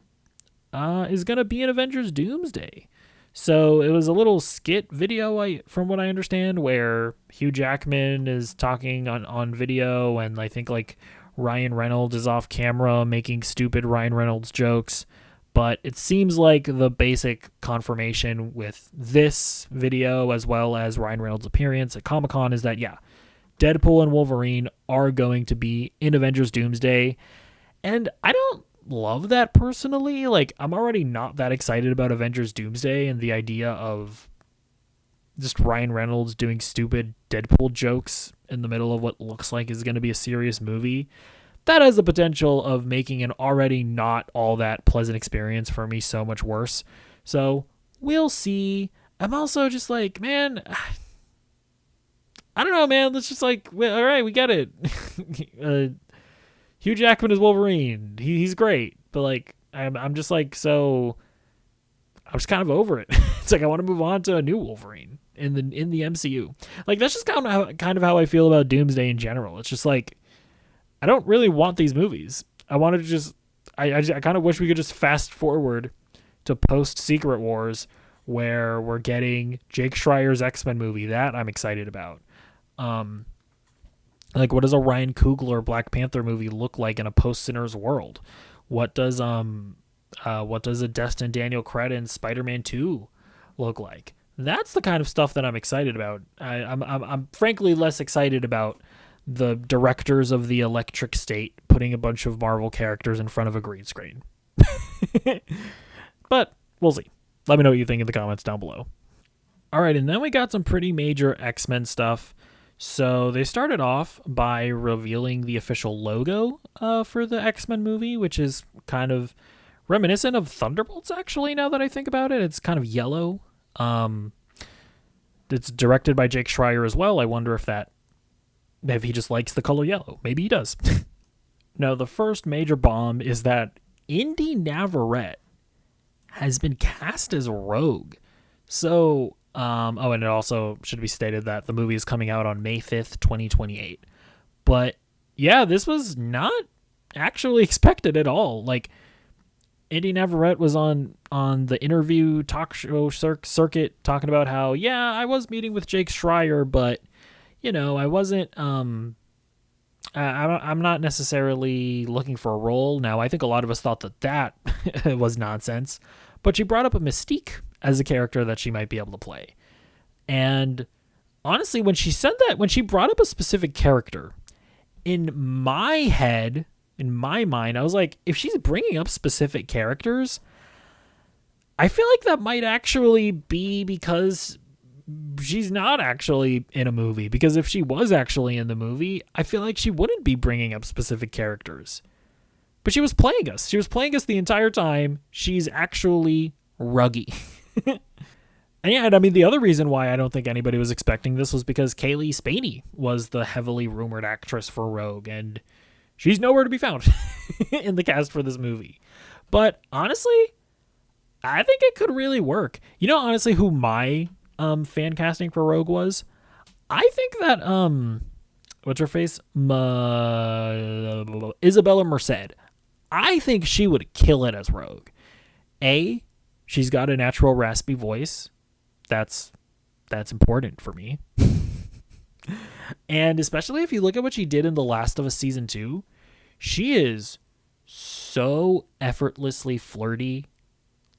is going to be in Avengers Doomsday. So it was a little skit video, from what I understand, where Hugh Jackman is talking on video, and I think like Ryan Reynolds is off camera making stupid Ryan Reynolds jokes. But it seems like the basic confirmation with this video, as well as Ryan Reynolds' appearance at Comic-Con, is that, yeah, Deadpool and Wolverine are going to be in Avengers Doomsday. And I don't love that personally. Like, I'm already not that excited about Avengers Doomsday and the idea of just Ryan Reynolds doing stupid Deadpool jokes in the middle of what looks like is going to be a serious movie. That has the potential of making an already not all that pleasant experience for me so much worse. So we'll see. I'm also just like, man, I don't know, man. Let's just like, all right, we get it. Hugh Jackman is Wolverine. He's great, but like, I'm just like, so I'm just kind of over it. It's like I want to move on to a new Wolverine in the MCU. Like, that's just kind of how I feel about Doomsday in general. It's just like, I don't really want these movies. I wanted to just, I kind of wish we could just fast forward to post Secret Wars, where we're getting Jake Schreier's X-Men movie. That I'm excited about. Like, what does a Ryan Coogler Black Panther movie look like in a post-Sinners world? What does a Destin Daniel Cretton Spider-Man 2 look like? That's the kind of stuff that I'm excited about. I'm frankly less excited about the directors of the Electric State putting a bunch of Marvel characters in front of a green screen. But we'll see. Let me know what you think in the comments down below. All right, and then we got some pretty major X-Men stuff. So they started off by revealing the official logo for the X-Men movie, which is kind of reminiscent of Thunderbolts, actually, now that I think about it. It's kind of yellow. It's directed by Jake Schreier as well. I wonder if he just likes the color yellow. Maybe he does. No, the first major bomb is that Inde Navarette has been cast as Rogue. So, and it also should be stated that the movie is coming out on May 5th, 2028. But yeah, this was not actually expected at all. Like, Inde Navarette was on the interview talk show circuit talking about how, yeah, I was meeting with Jake Schreier, but I wasn't, I'm not necessarily looking for a role. Now, I think a lot of us thought that was nonsense, but she brought up a Mystique as a character that she might be able to play. And honestly, when she said that, when she brought up a specific character, in my head, in my mind, I was like, if she's bringing up specific characters, I feel like that might actually be because she's not actually in a movie. Because if she was actually in the movie, I feel like she wouldn't be bringing up specific characters. But she was playing us. She was playing us the entire time. She's actually Ruggy. And yeah, I mean, the other reason why I don't think anybody was expecting this was because Kaylee Spaney was the heavily rumored actress for Rogue, and she's nowhere to be found in the cast for this movie. But honestly, I think it could really work. Honestly, who my fan casting for Rogue was? I think that what's her face? Isabella Merced. I think she would kill it as Rogue. She's got a natural raspy voice. That's important for me. And especially if you look at what she did in The Last of Us Season 2, she is so effortlessly flirty.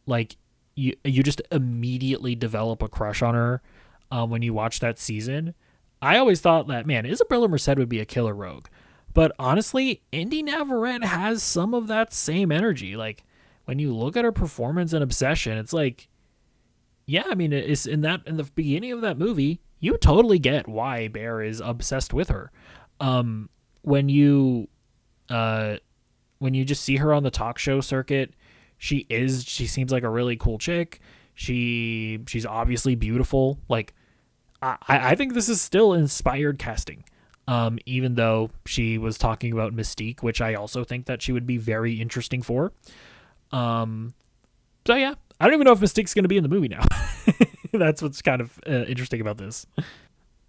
Like, you just immediately develop a crush on her when you watch that season. I always thought that, man, Isabella Merced would be a killer Rogue. But honestly, Inde Navarette has some of that same energy. Like, when you look at her performance in Obsession, it's like, yeah, I mean, it's in the beginning of that movie, you totally get why Bear is obsessed with her. When you just see her on the talk show circuit, she seems like a really cool chick. She's obviously beautiful. Like, I think this is still inspired casting. Even though she was talking about Mystique, which I also think that she would be very interesting for. So yeah, I don't even know if Mystique's going to be in the movie now. That's what's kind of interesting about this.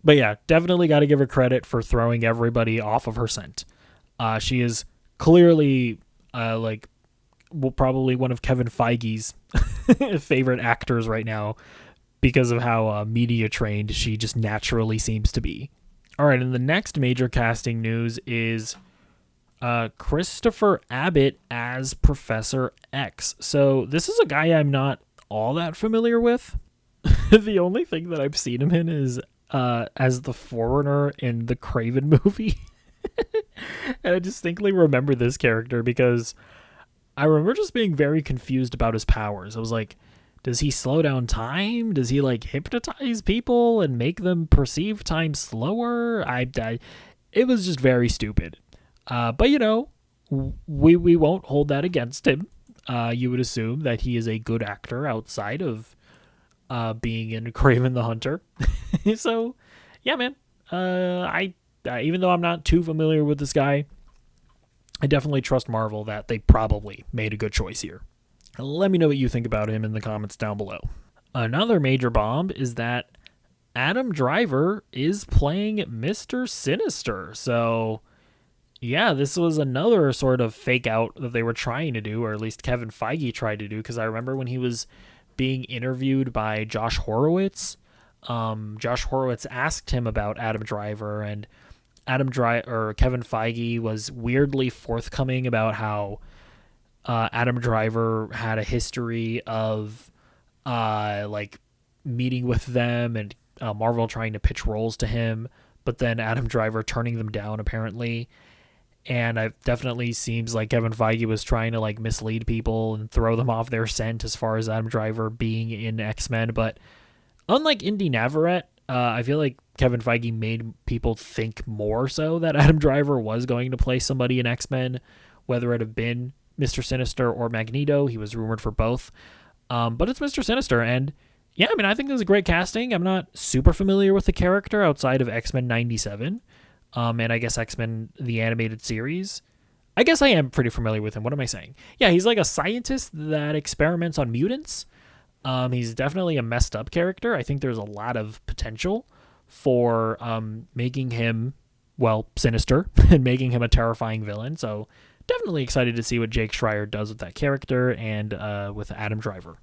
But yeah, definitely got to give her credit for throwing everybody off of her scent. She is clearly probably one of Kevin Feige's favorite actors right now because of how media trained she just naturally seems to be. All right, and the next major casting news is Christopher Abbott as Professor X. So this is a guy I'm not all that familiar with. The only thing that I've seen him in is as the foreigner in the Craven movie. And I distinctly remember this character because I remember just being very confused about his powers. I was like, does he slow down time? Does he like hypnotize people and make them perceive time slower? It was just very stupid. But you know, we won't hold that against him. You would assume that he is a good actor outside of being in Kraven the Hunter. So, yeah, man. I even though I'm not too familiar with this guy, I definitely trust Marvel that they probably made a good choice here. Let me know what you think about him in the comments down below. Another major bomb is that Adam Driver is playing Mr. Sinister. So, yeah, this was another sort of fake out that they were trying to do, or at least Kevin Feige tried to do, because I remember when he was being interviewed by Josh Horowitz, Josh Horowitz asked him about Adam Driver, and Kevin Feige was weirdly forthcoming about how Adam Driver had a history of like meeting with them and Marvel trying to pitch roles to him, but then Adam Driver turning them down apparently. And it definitely seems like Kevin Feige was trying to like mislead people and throw them off their scent as far as Adam Driver being in X-Men. But unlike Inde Navarette, I feel like Kevin Feige made people think more so that Adam Driver was going to play somebody in X-Men, whether it had been Mr. Sinister or Magneto. He was rumored for both. But it's Mr. Sinister. And yeah, I mean, I think this is a great casting. I'm not super familiar with the character outside of X-Men 97. And I guess X-Men, the animated series. I guess I am pretty familiar with him. What am I saying? Yeah, he's like a scientist that experiments on mutants. He's definitely a messed up character. I think there's a lot of potential for making him, well, sinister and making him a terrifying villain. So definitely excited to see what Jake Schreier does with that character and with Adam Driver.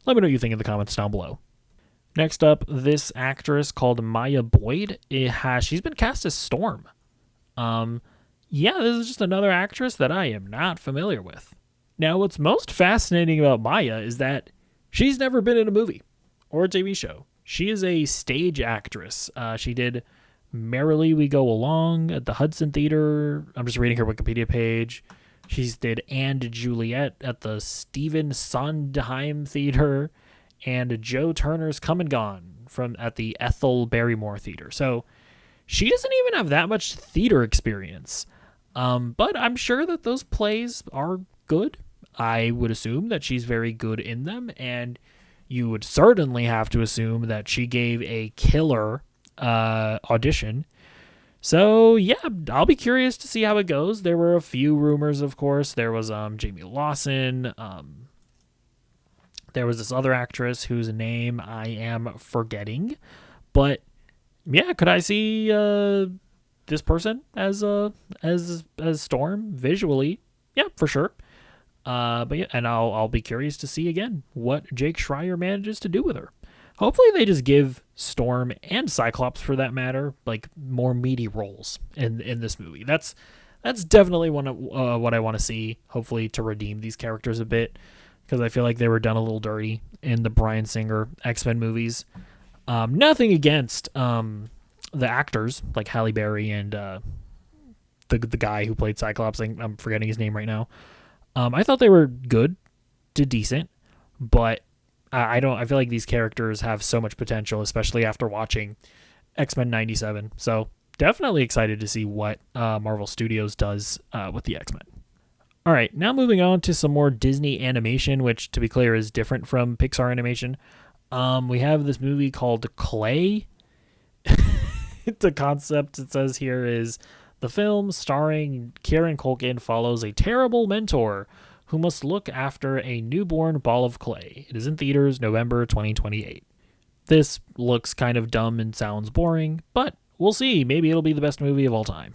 Let me know what you think in the comments down below. Next up, this actress called Maya Boyd. She's been cast as Storm. Yeah, this is just another actress that I am not familiar with. Now, what's most fascinating about Maya is that she's never been in a movie or a TV show. She is a stage actress. She did Merrily We Go Along at the Hudson Theater. I'm just reading her Wikipedia page. She's did And Juliet at the Stephen Sondheim Theater and Joe Turner's Come and Gone at the Ethel Barrymore Theater. So she doesn't even have that much theater experience. But I'm sure that those plays are good. I would assume that she's very good in them, and you would certainly have to assume that she gave a killer audition. So yeah, I'll be curious to see how it goes. There were a few rumors, of course. There was Jamie Lawson. There was this other actress whose name I am forgetting. But yeah, could I see this person as Storm visually? Yeah, for sure. But yeah, and I'll be curious to see again what Jake Schreier manages to do with her. Hopefully they just give Storm and Cyclops, for that matter, like more meaty roles in this movie. That's definitely what I want to see. Hopefully to redeem these characters a bit, because I feel like they were done a little dirty in the Bryan Singer X-Men movies. Nothing against the actors like Halle Berry and the guy who played Cyclops. I'm forgetting his name right now. I thought they were good to decent, but I feel like these characters have so much potential, especially after watching X-Men 97. So definitely excited to see what Marvel Studios does with the X-Men. All right, now moving on to some more Disney animation, which, to be clear, is different from Pixar animation. We have this movie called Clay. The concept, it says here, is the film starring Kieran Culkin follows a terrible mentor who must look after a newborn ball of clay. It is in theaters November 2028. This looks kind of dumb and sounds boring, but we'll see. Maybe it'll be the best movie of all time.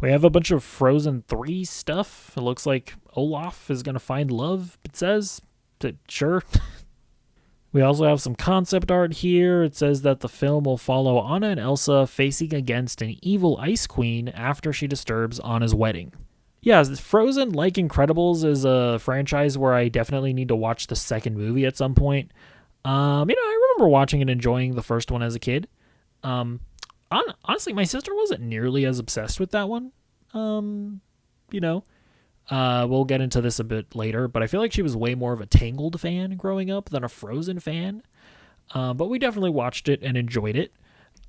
We have a bunch of Frozen 3 stuff. It looks like Olaf is going to find love, it says. Sure. We also have some concept art here. It says that the film will follow Anna and Elsa facing against an evil ice queen after she disturbs Anna's wedding. Yeah, Frozen, like Incredibles, is a franchise where I definitely need to watch the second movie at some point. I remember watching and enjoying the first one as a kid. Honestly, my sister wasn't nearly as obsessed with that one. We'll get into this a bit later, but I feel like she was way more of a Tangled fan growing up than a Frozen fan. But we definitely watched it and enjoyed it.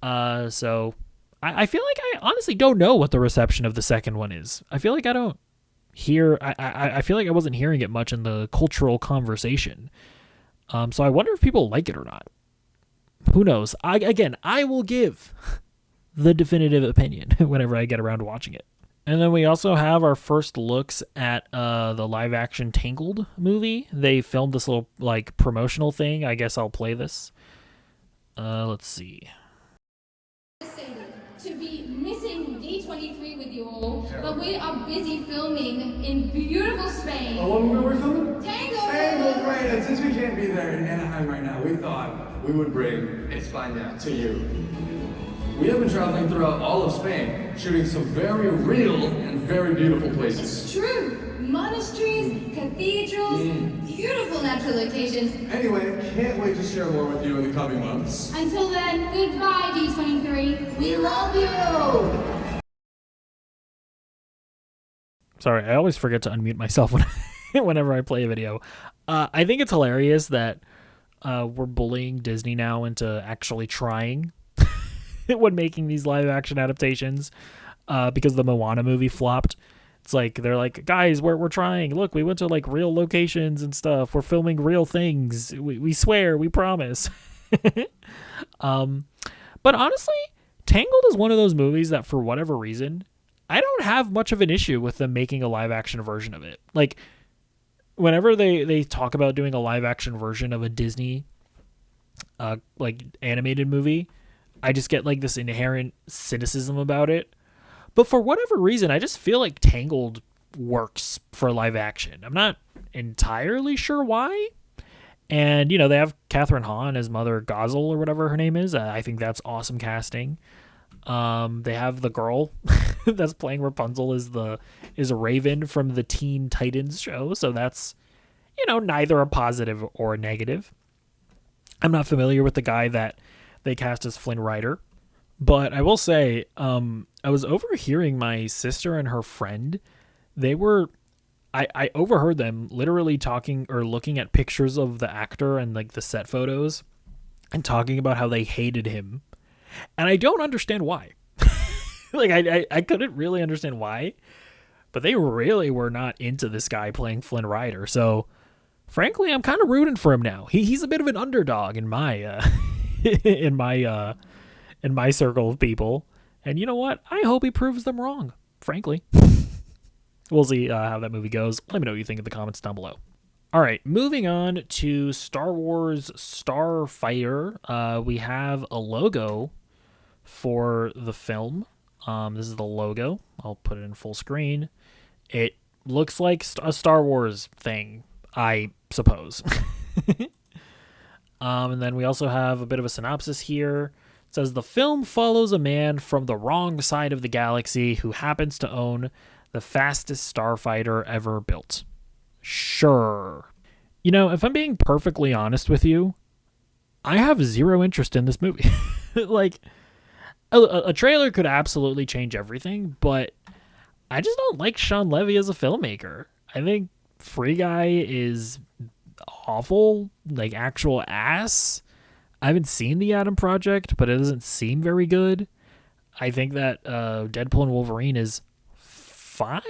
So I feel like I honestly don't know what the reception of the second one is. I feel like I don't hear, I feel like I wasn't hearing it much in the cultural conversation. So I wonder if people like it or not. Who knows? I will give the definitive opinion whenever I get around to watching it. And then we also have our first looks at the live-action Tangled movie. They filmed this little promotional thing. I guess I'll play this. Let's see. To be missing D23 with you all, but we are busy filming in beautiful Spain. Oh, what movie are we filming? Tangled! Right, and since we can't be there in Anaheim right now, we thought we would bring It's Fine Now to you. We have been traveling throughout all of Spain, shooting some very real and very beautiful places. It's true! Monasteries, cathedrals, beautiful natural locations. Anyway, can't wait to share more with you in the coming months. Until then, goodbye, D23. We love you! Sorry, I always forget to unmute myself whenever I play a video. I think it's hilarious that we're bullying Disney now into actually trying when making these live action adaptations because the Moana movie flopped. It's like they're like, guys, we're trying. Look, we went to real locations and stuff. We're filming real things. We swear, we promise. But honestly, Tangled is one of those movies that for whatever reason, I don't have much of an issue with them making a live action version of it. Whenever they talk about doing a live action version of a Disney animated movie, I just get this inherent cynicism about it. But for whatever reason, I just feel like Tangled works for live action. I'm not entirely sure why. And, they have Catherine Hahn as Mother Gozel or whatever her name is. I think that's awesome casting. They have the girl that's playing Rapunzel is a Raven from the Teen Titans show. So that's, neither a positive or a negative. I'm not familiar with the guy that they cast as Flynn Rider. But I will say, I was overhearing my sister and her friend. I overheard them literally talking or looking at pictures of the actor and the set photos and talking about how they hated him. And I don't understand why. I couldn't really understand why, but they really were not into this guy playing Flynn Rider. So frankly, I'm kind of rooting for him now. He's a bit of an underdog in my, in my circle of people. And you know what? I hope he proves them wrong, frankly. We'll see how that movie goes. Let me know what you think in the comments down below. All right, moving on to Star Wars Starfighter. We have a logo for the film. This is the logo. I'll put it in full screen. It looks like a Star Wars thing, I suppose. And then we also have a bit of a synopsis here. It says, the film follows a man from the wrong side of the galaxy who happens to own the fastest starfighter ever built. Sure. If I'm being perfectly honest with you, I have zero interest in this movie. A trailer could absolutely change everything, but I just don't like Sean Levy as a filmmaker. I think Free Guy is awful, actual ass. I haven't seen The Atom Project, but it doesn't seem very good. I think that Deadpool and Wolverine is fine,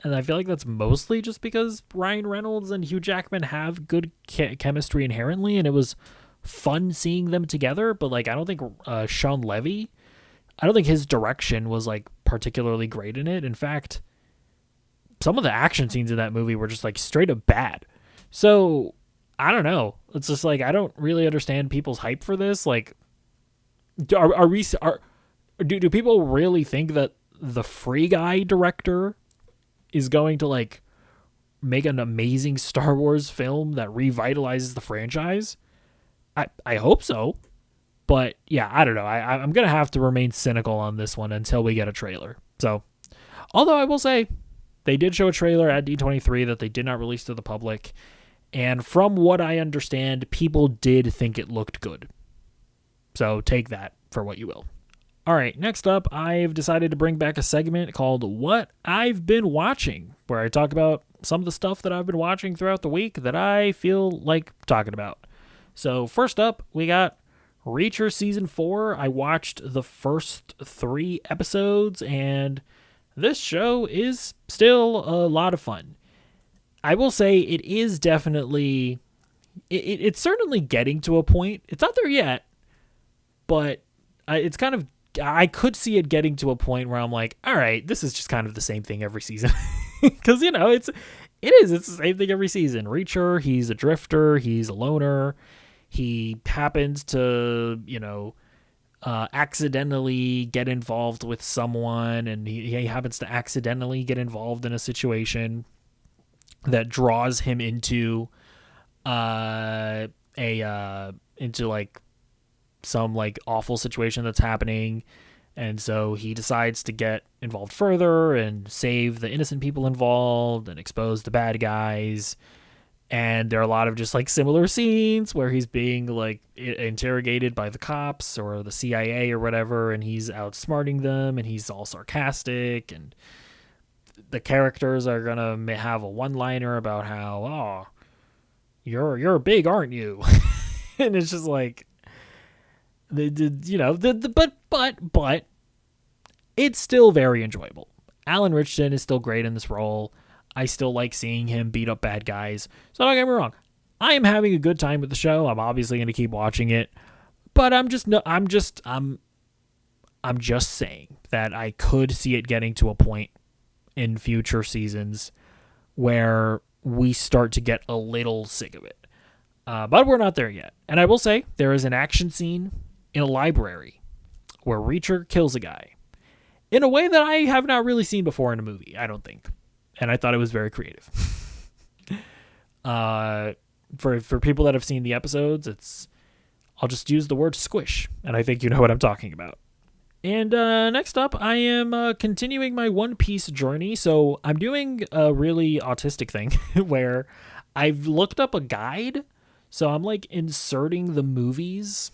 and I feel like that's mostly just because Ryan Reynolds and Hugh Jackman have good chemistry inherently, and it was fun seeing them together. But I don't think Sean Levy, I don't think his direction was particularly great in it. In fact, some of the action scenes in that movie were just straight up bad. So I don't know. It's just I don't really understand people's hype for this. Do people really think that the Free Guy director is going to like make an amazing Star Wars film that revitalizes the franchise. I hope so. But yeah, I don't know. I'm going to have to remain cynical on this one until we get a trailer. So, although I will say they did show a trailer at D23 that they did not release to the public. And from what I understand, people did think it looked good. So take that for what you will. All right, next up, I've decided to bring back a segment called What I've Been Watching, where I talk about some of the stuff that I've been watching throughout the week that I feel like talking about. So first up, we got Reacher Season 4. I watched the first 3 episodes, and this show is still a lot of fun. I will say it is definitely... It's certainly getting to a point. It's not there yet, but it's kind of... I could see it getting to a point where I'm like, all right, this is just kind of the same thing every season. Because, you know, it's the same thing every season. Reacher, he's a drifter, he's a loner. He happens to, you know, accidentally get involved with someone, and he happens to accidentally get involved in a situation that draws him into into like some like awful situation that's happening. And so he decides to get involved further and save the innocent people involved and expose the bad guys. And there are a lot of just like similar scenes where he's being like interrogated by the cops or the CIA or whatever, and he's outsmarting them, and he's all sarcastic, and the characters are gonna have a one-liner about how, you're big, aren't you? And it's just like, but it's still very enjoyable. Alan Richardson is still great in this role. I still like seeing him beat up bad guys. So don't get me wrong. I am having a good time with the show. I'm obviously going to keep watching it, but I'm just saying that I could see it getting to a point in future seasons where we start to get a little sick of it. But we're not there yet. And I will say there is an action scene in a library where Reacher kills a guy in a way that I have not really seen before in a movie, I don't think. And I thought it was very creative. For people that have seen the episodes, I'll just use the word squish, and I think you know what I'm talking about. And next up, I am continuing my One Piece journey. So I'm doing a really autistic thing where I've looked up a guide. So I'm like inserting the movies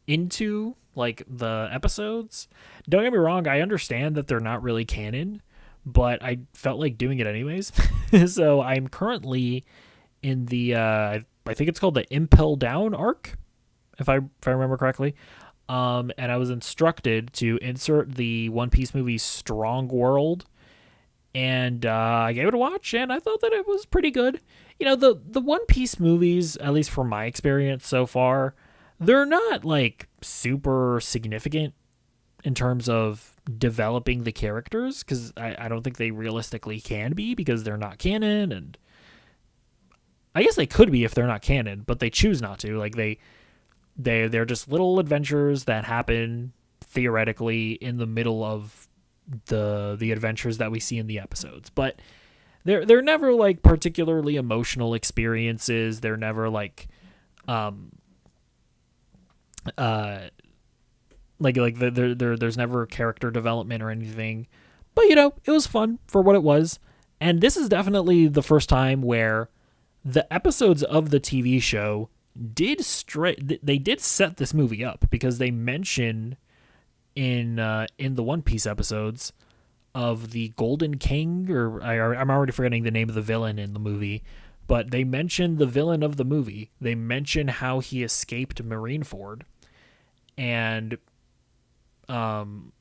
into like the episodes. Don't get me wrong, I understand that they're not really canon, but I felt like doing it anyways. So I'm currently in the, I think it's called the Impel Down arc, if I remember correctly. And I was instructed to insert the One Piece movie Strong World. And I gave it a watch, and I thought that it was pretty good. You know, the One Piece movies, at least from my experience so far, they're not like super significant in terms of developing the characters, because I don't think they realistically can be, because they're not canon, and I guess they could be if they're not canon, but they choose not to. Like they're just little adventures that happen theoretically in the middle of the adventures that we see in the episodes, but they're never like particularly emotional experiences. They're never like there's never character development or anything. But you know, it was fun for what it was. And this is definitely the first time where the episodes of the TV show did set this movie up, because they mention in the One Piece episodes of the Golden King, or I'm already forgetting the name of the villain in the movie, but they mention the villain of the movie. They mention how he escaped Marineford, and then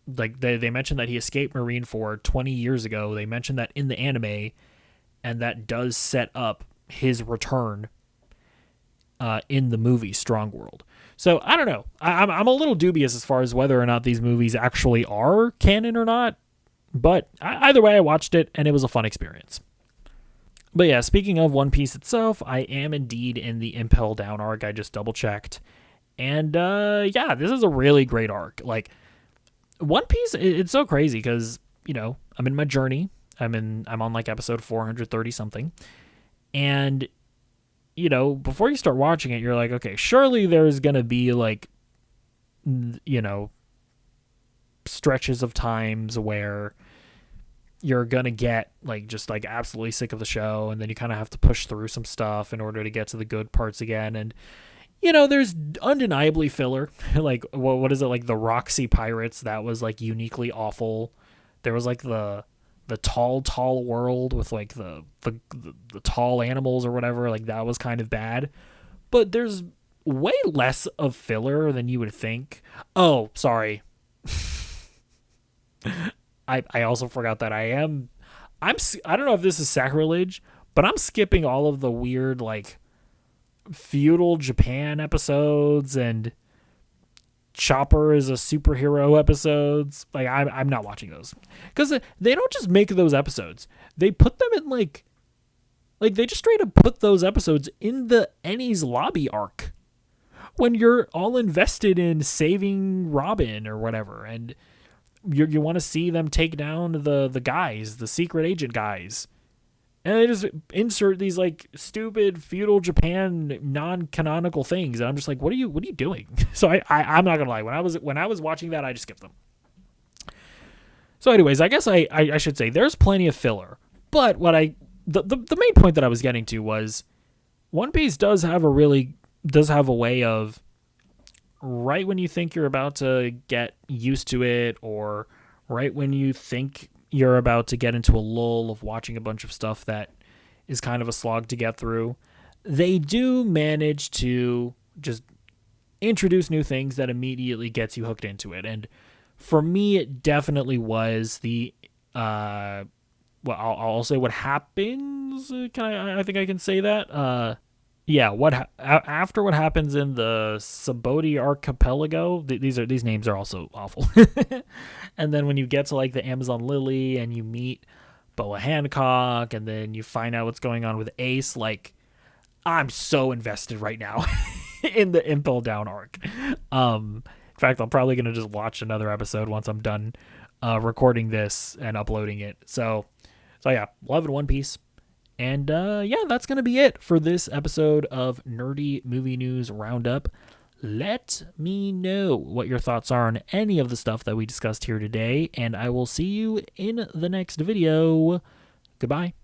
they mentioned that he escaped Marineford 20 years ago. They mentioned that in the anime, and that does set up his return in the movie Strong World. So I don't know. I'm a little dubious as far as whether or not these movies actually are canon or not. But either way, I watched it, and it was a fun experience. But yeah, speaking of One Piece itself, I am indeed in the Impel Down arc. I just double-checked. And yeah, this is a really great arc. Like One Piece, it's so crazy because, you know, I'm in my journey. I'm on like episode 430 something. And, you know, before you start watching it, you're like, okay, surely there's going to be like, you know, stretches of times where you're going to get like just like absolutely sick of the show. And then you kind of have to push through some stuff in order to get to the good parts again. And, you know, there's undeniably filler. Like, what is it? Like the Roxy Pirates, that was like uniquely awful. There was like the tall world with like the tall animals or whatever. Like that was kind of bad. But there's way less of filler than you would think. Oh, sorry. I also forgot that I don't know if this is sacrilege, but I'm skipping all of the weird like feudal Japan episodes and Chopper is a superhero episodes. Like I'm not watching those because they don't just make those episodes. They put them in like they just straight up put those episodes in the Ennie's lobby arc when you're all invested in saving Robin or whatever, and you want to see them take down the guys, the secret agent guys. And they just insert these like stupid feudal Japan non-canonical things, and I'm just like, what are you doing? So I'm not gonna lie, when I was watching that, I just skipped them. So anyways, I guess I should say there's plenty of filler, but the main point that I was getting to was One Piece does have a way of, right when you think you're about to get used to it, or right when you think you're about to get into a lull of watching a bunch of stuff that is kind of a slog to get through, they do manage to just introduce new things that immediately gets you hooked into it. And for me, it definitely was the well, I'll say what happens. I think I can say that. Yeah, after what happens in the Saboti Archipelago, these names are also awful. And then when you get to like the Amazon Lily and you meet Boa Hancock, and then you find out what's going on with Ace, like I'm so invested right now in the Impel Down arc. In fact, I'm probably gonna just watch another episode once I'm done recording this and uploading it. So yeah, loving One Piece. And yeah, that's going to be it for this episode of Nerdy Movie News Roundup. Let me know what your thoughts are on any of the stuff that we discussed here today, and I will see you in the next video. Goodbye.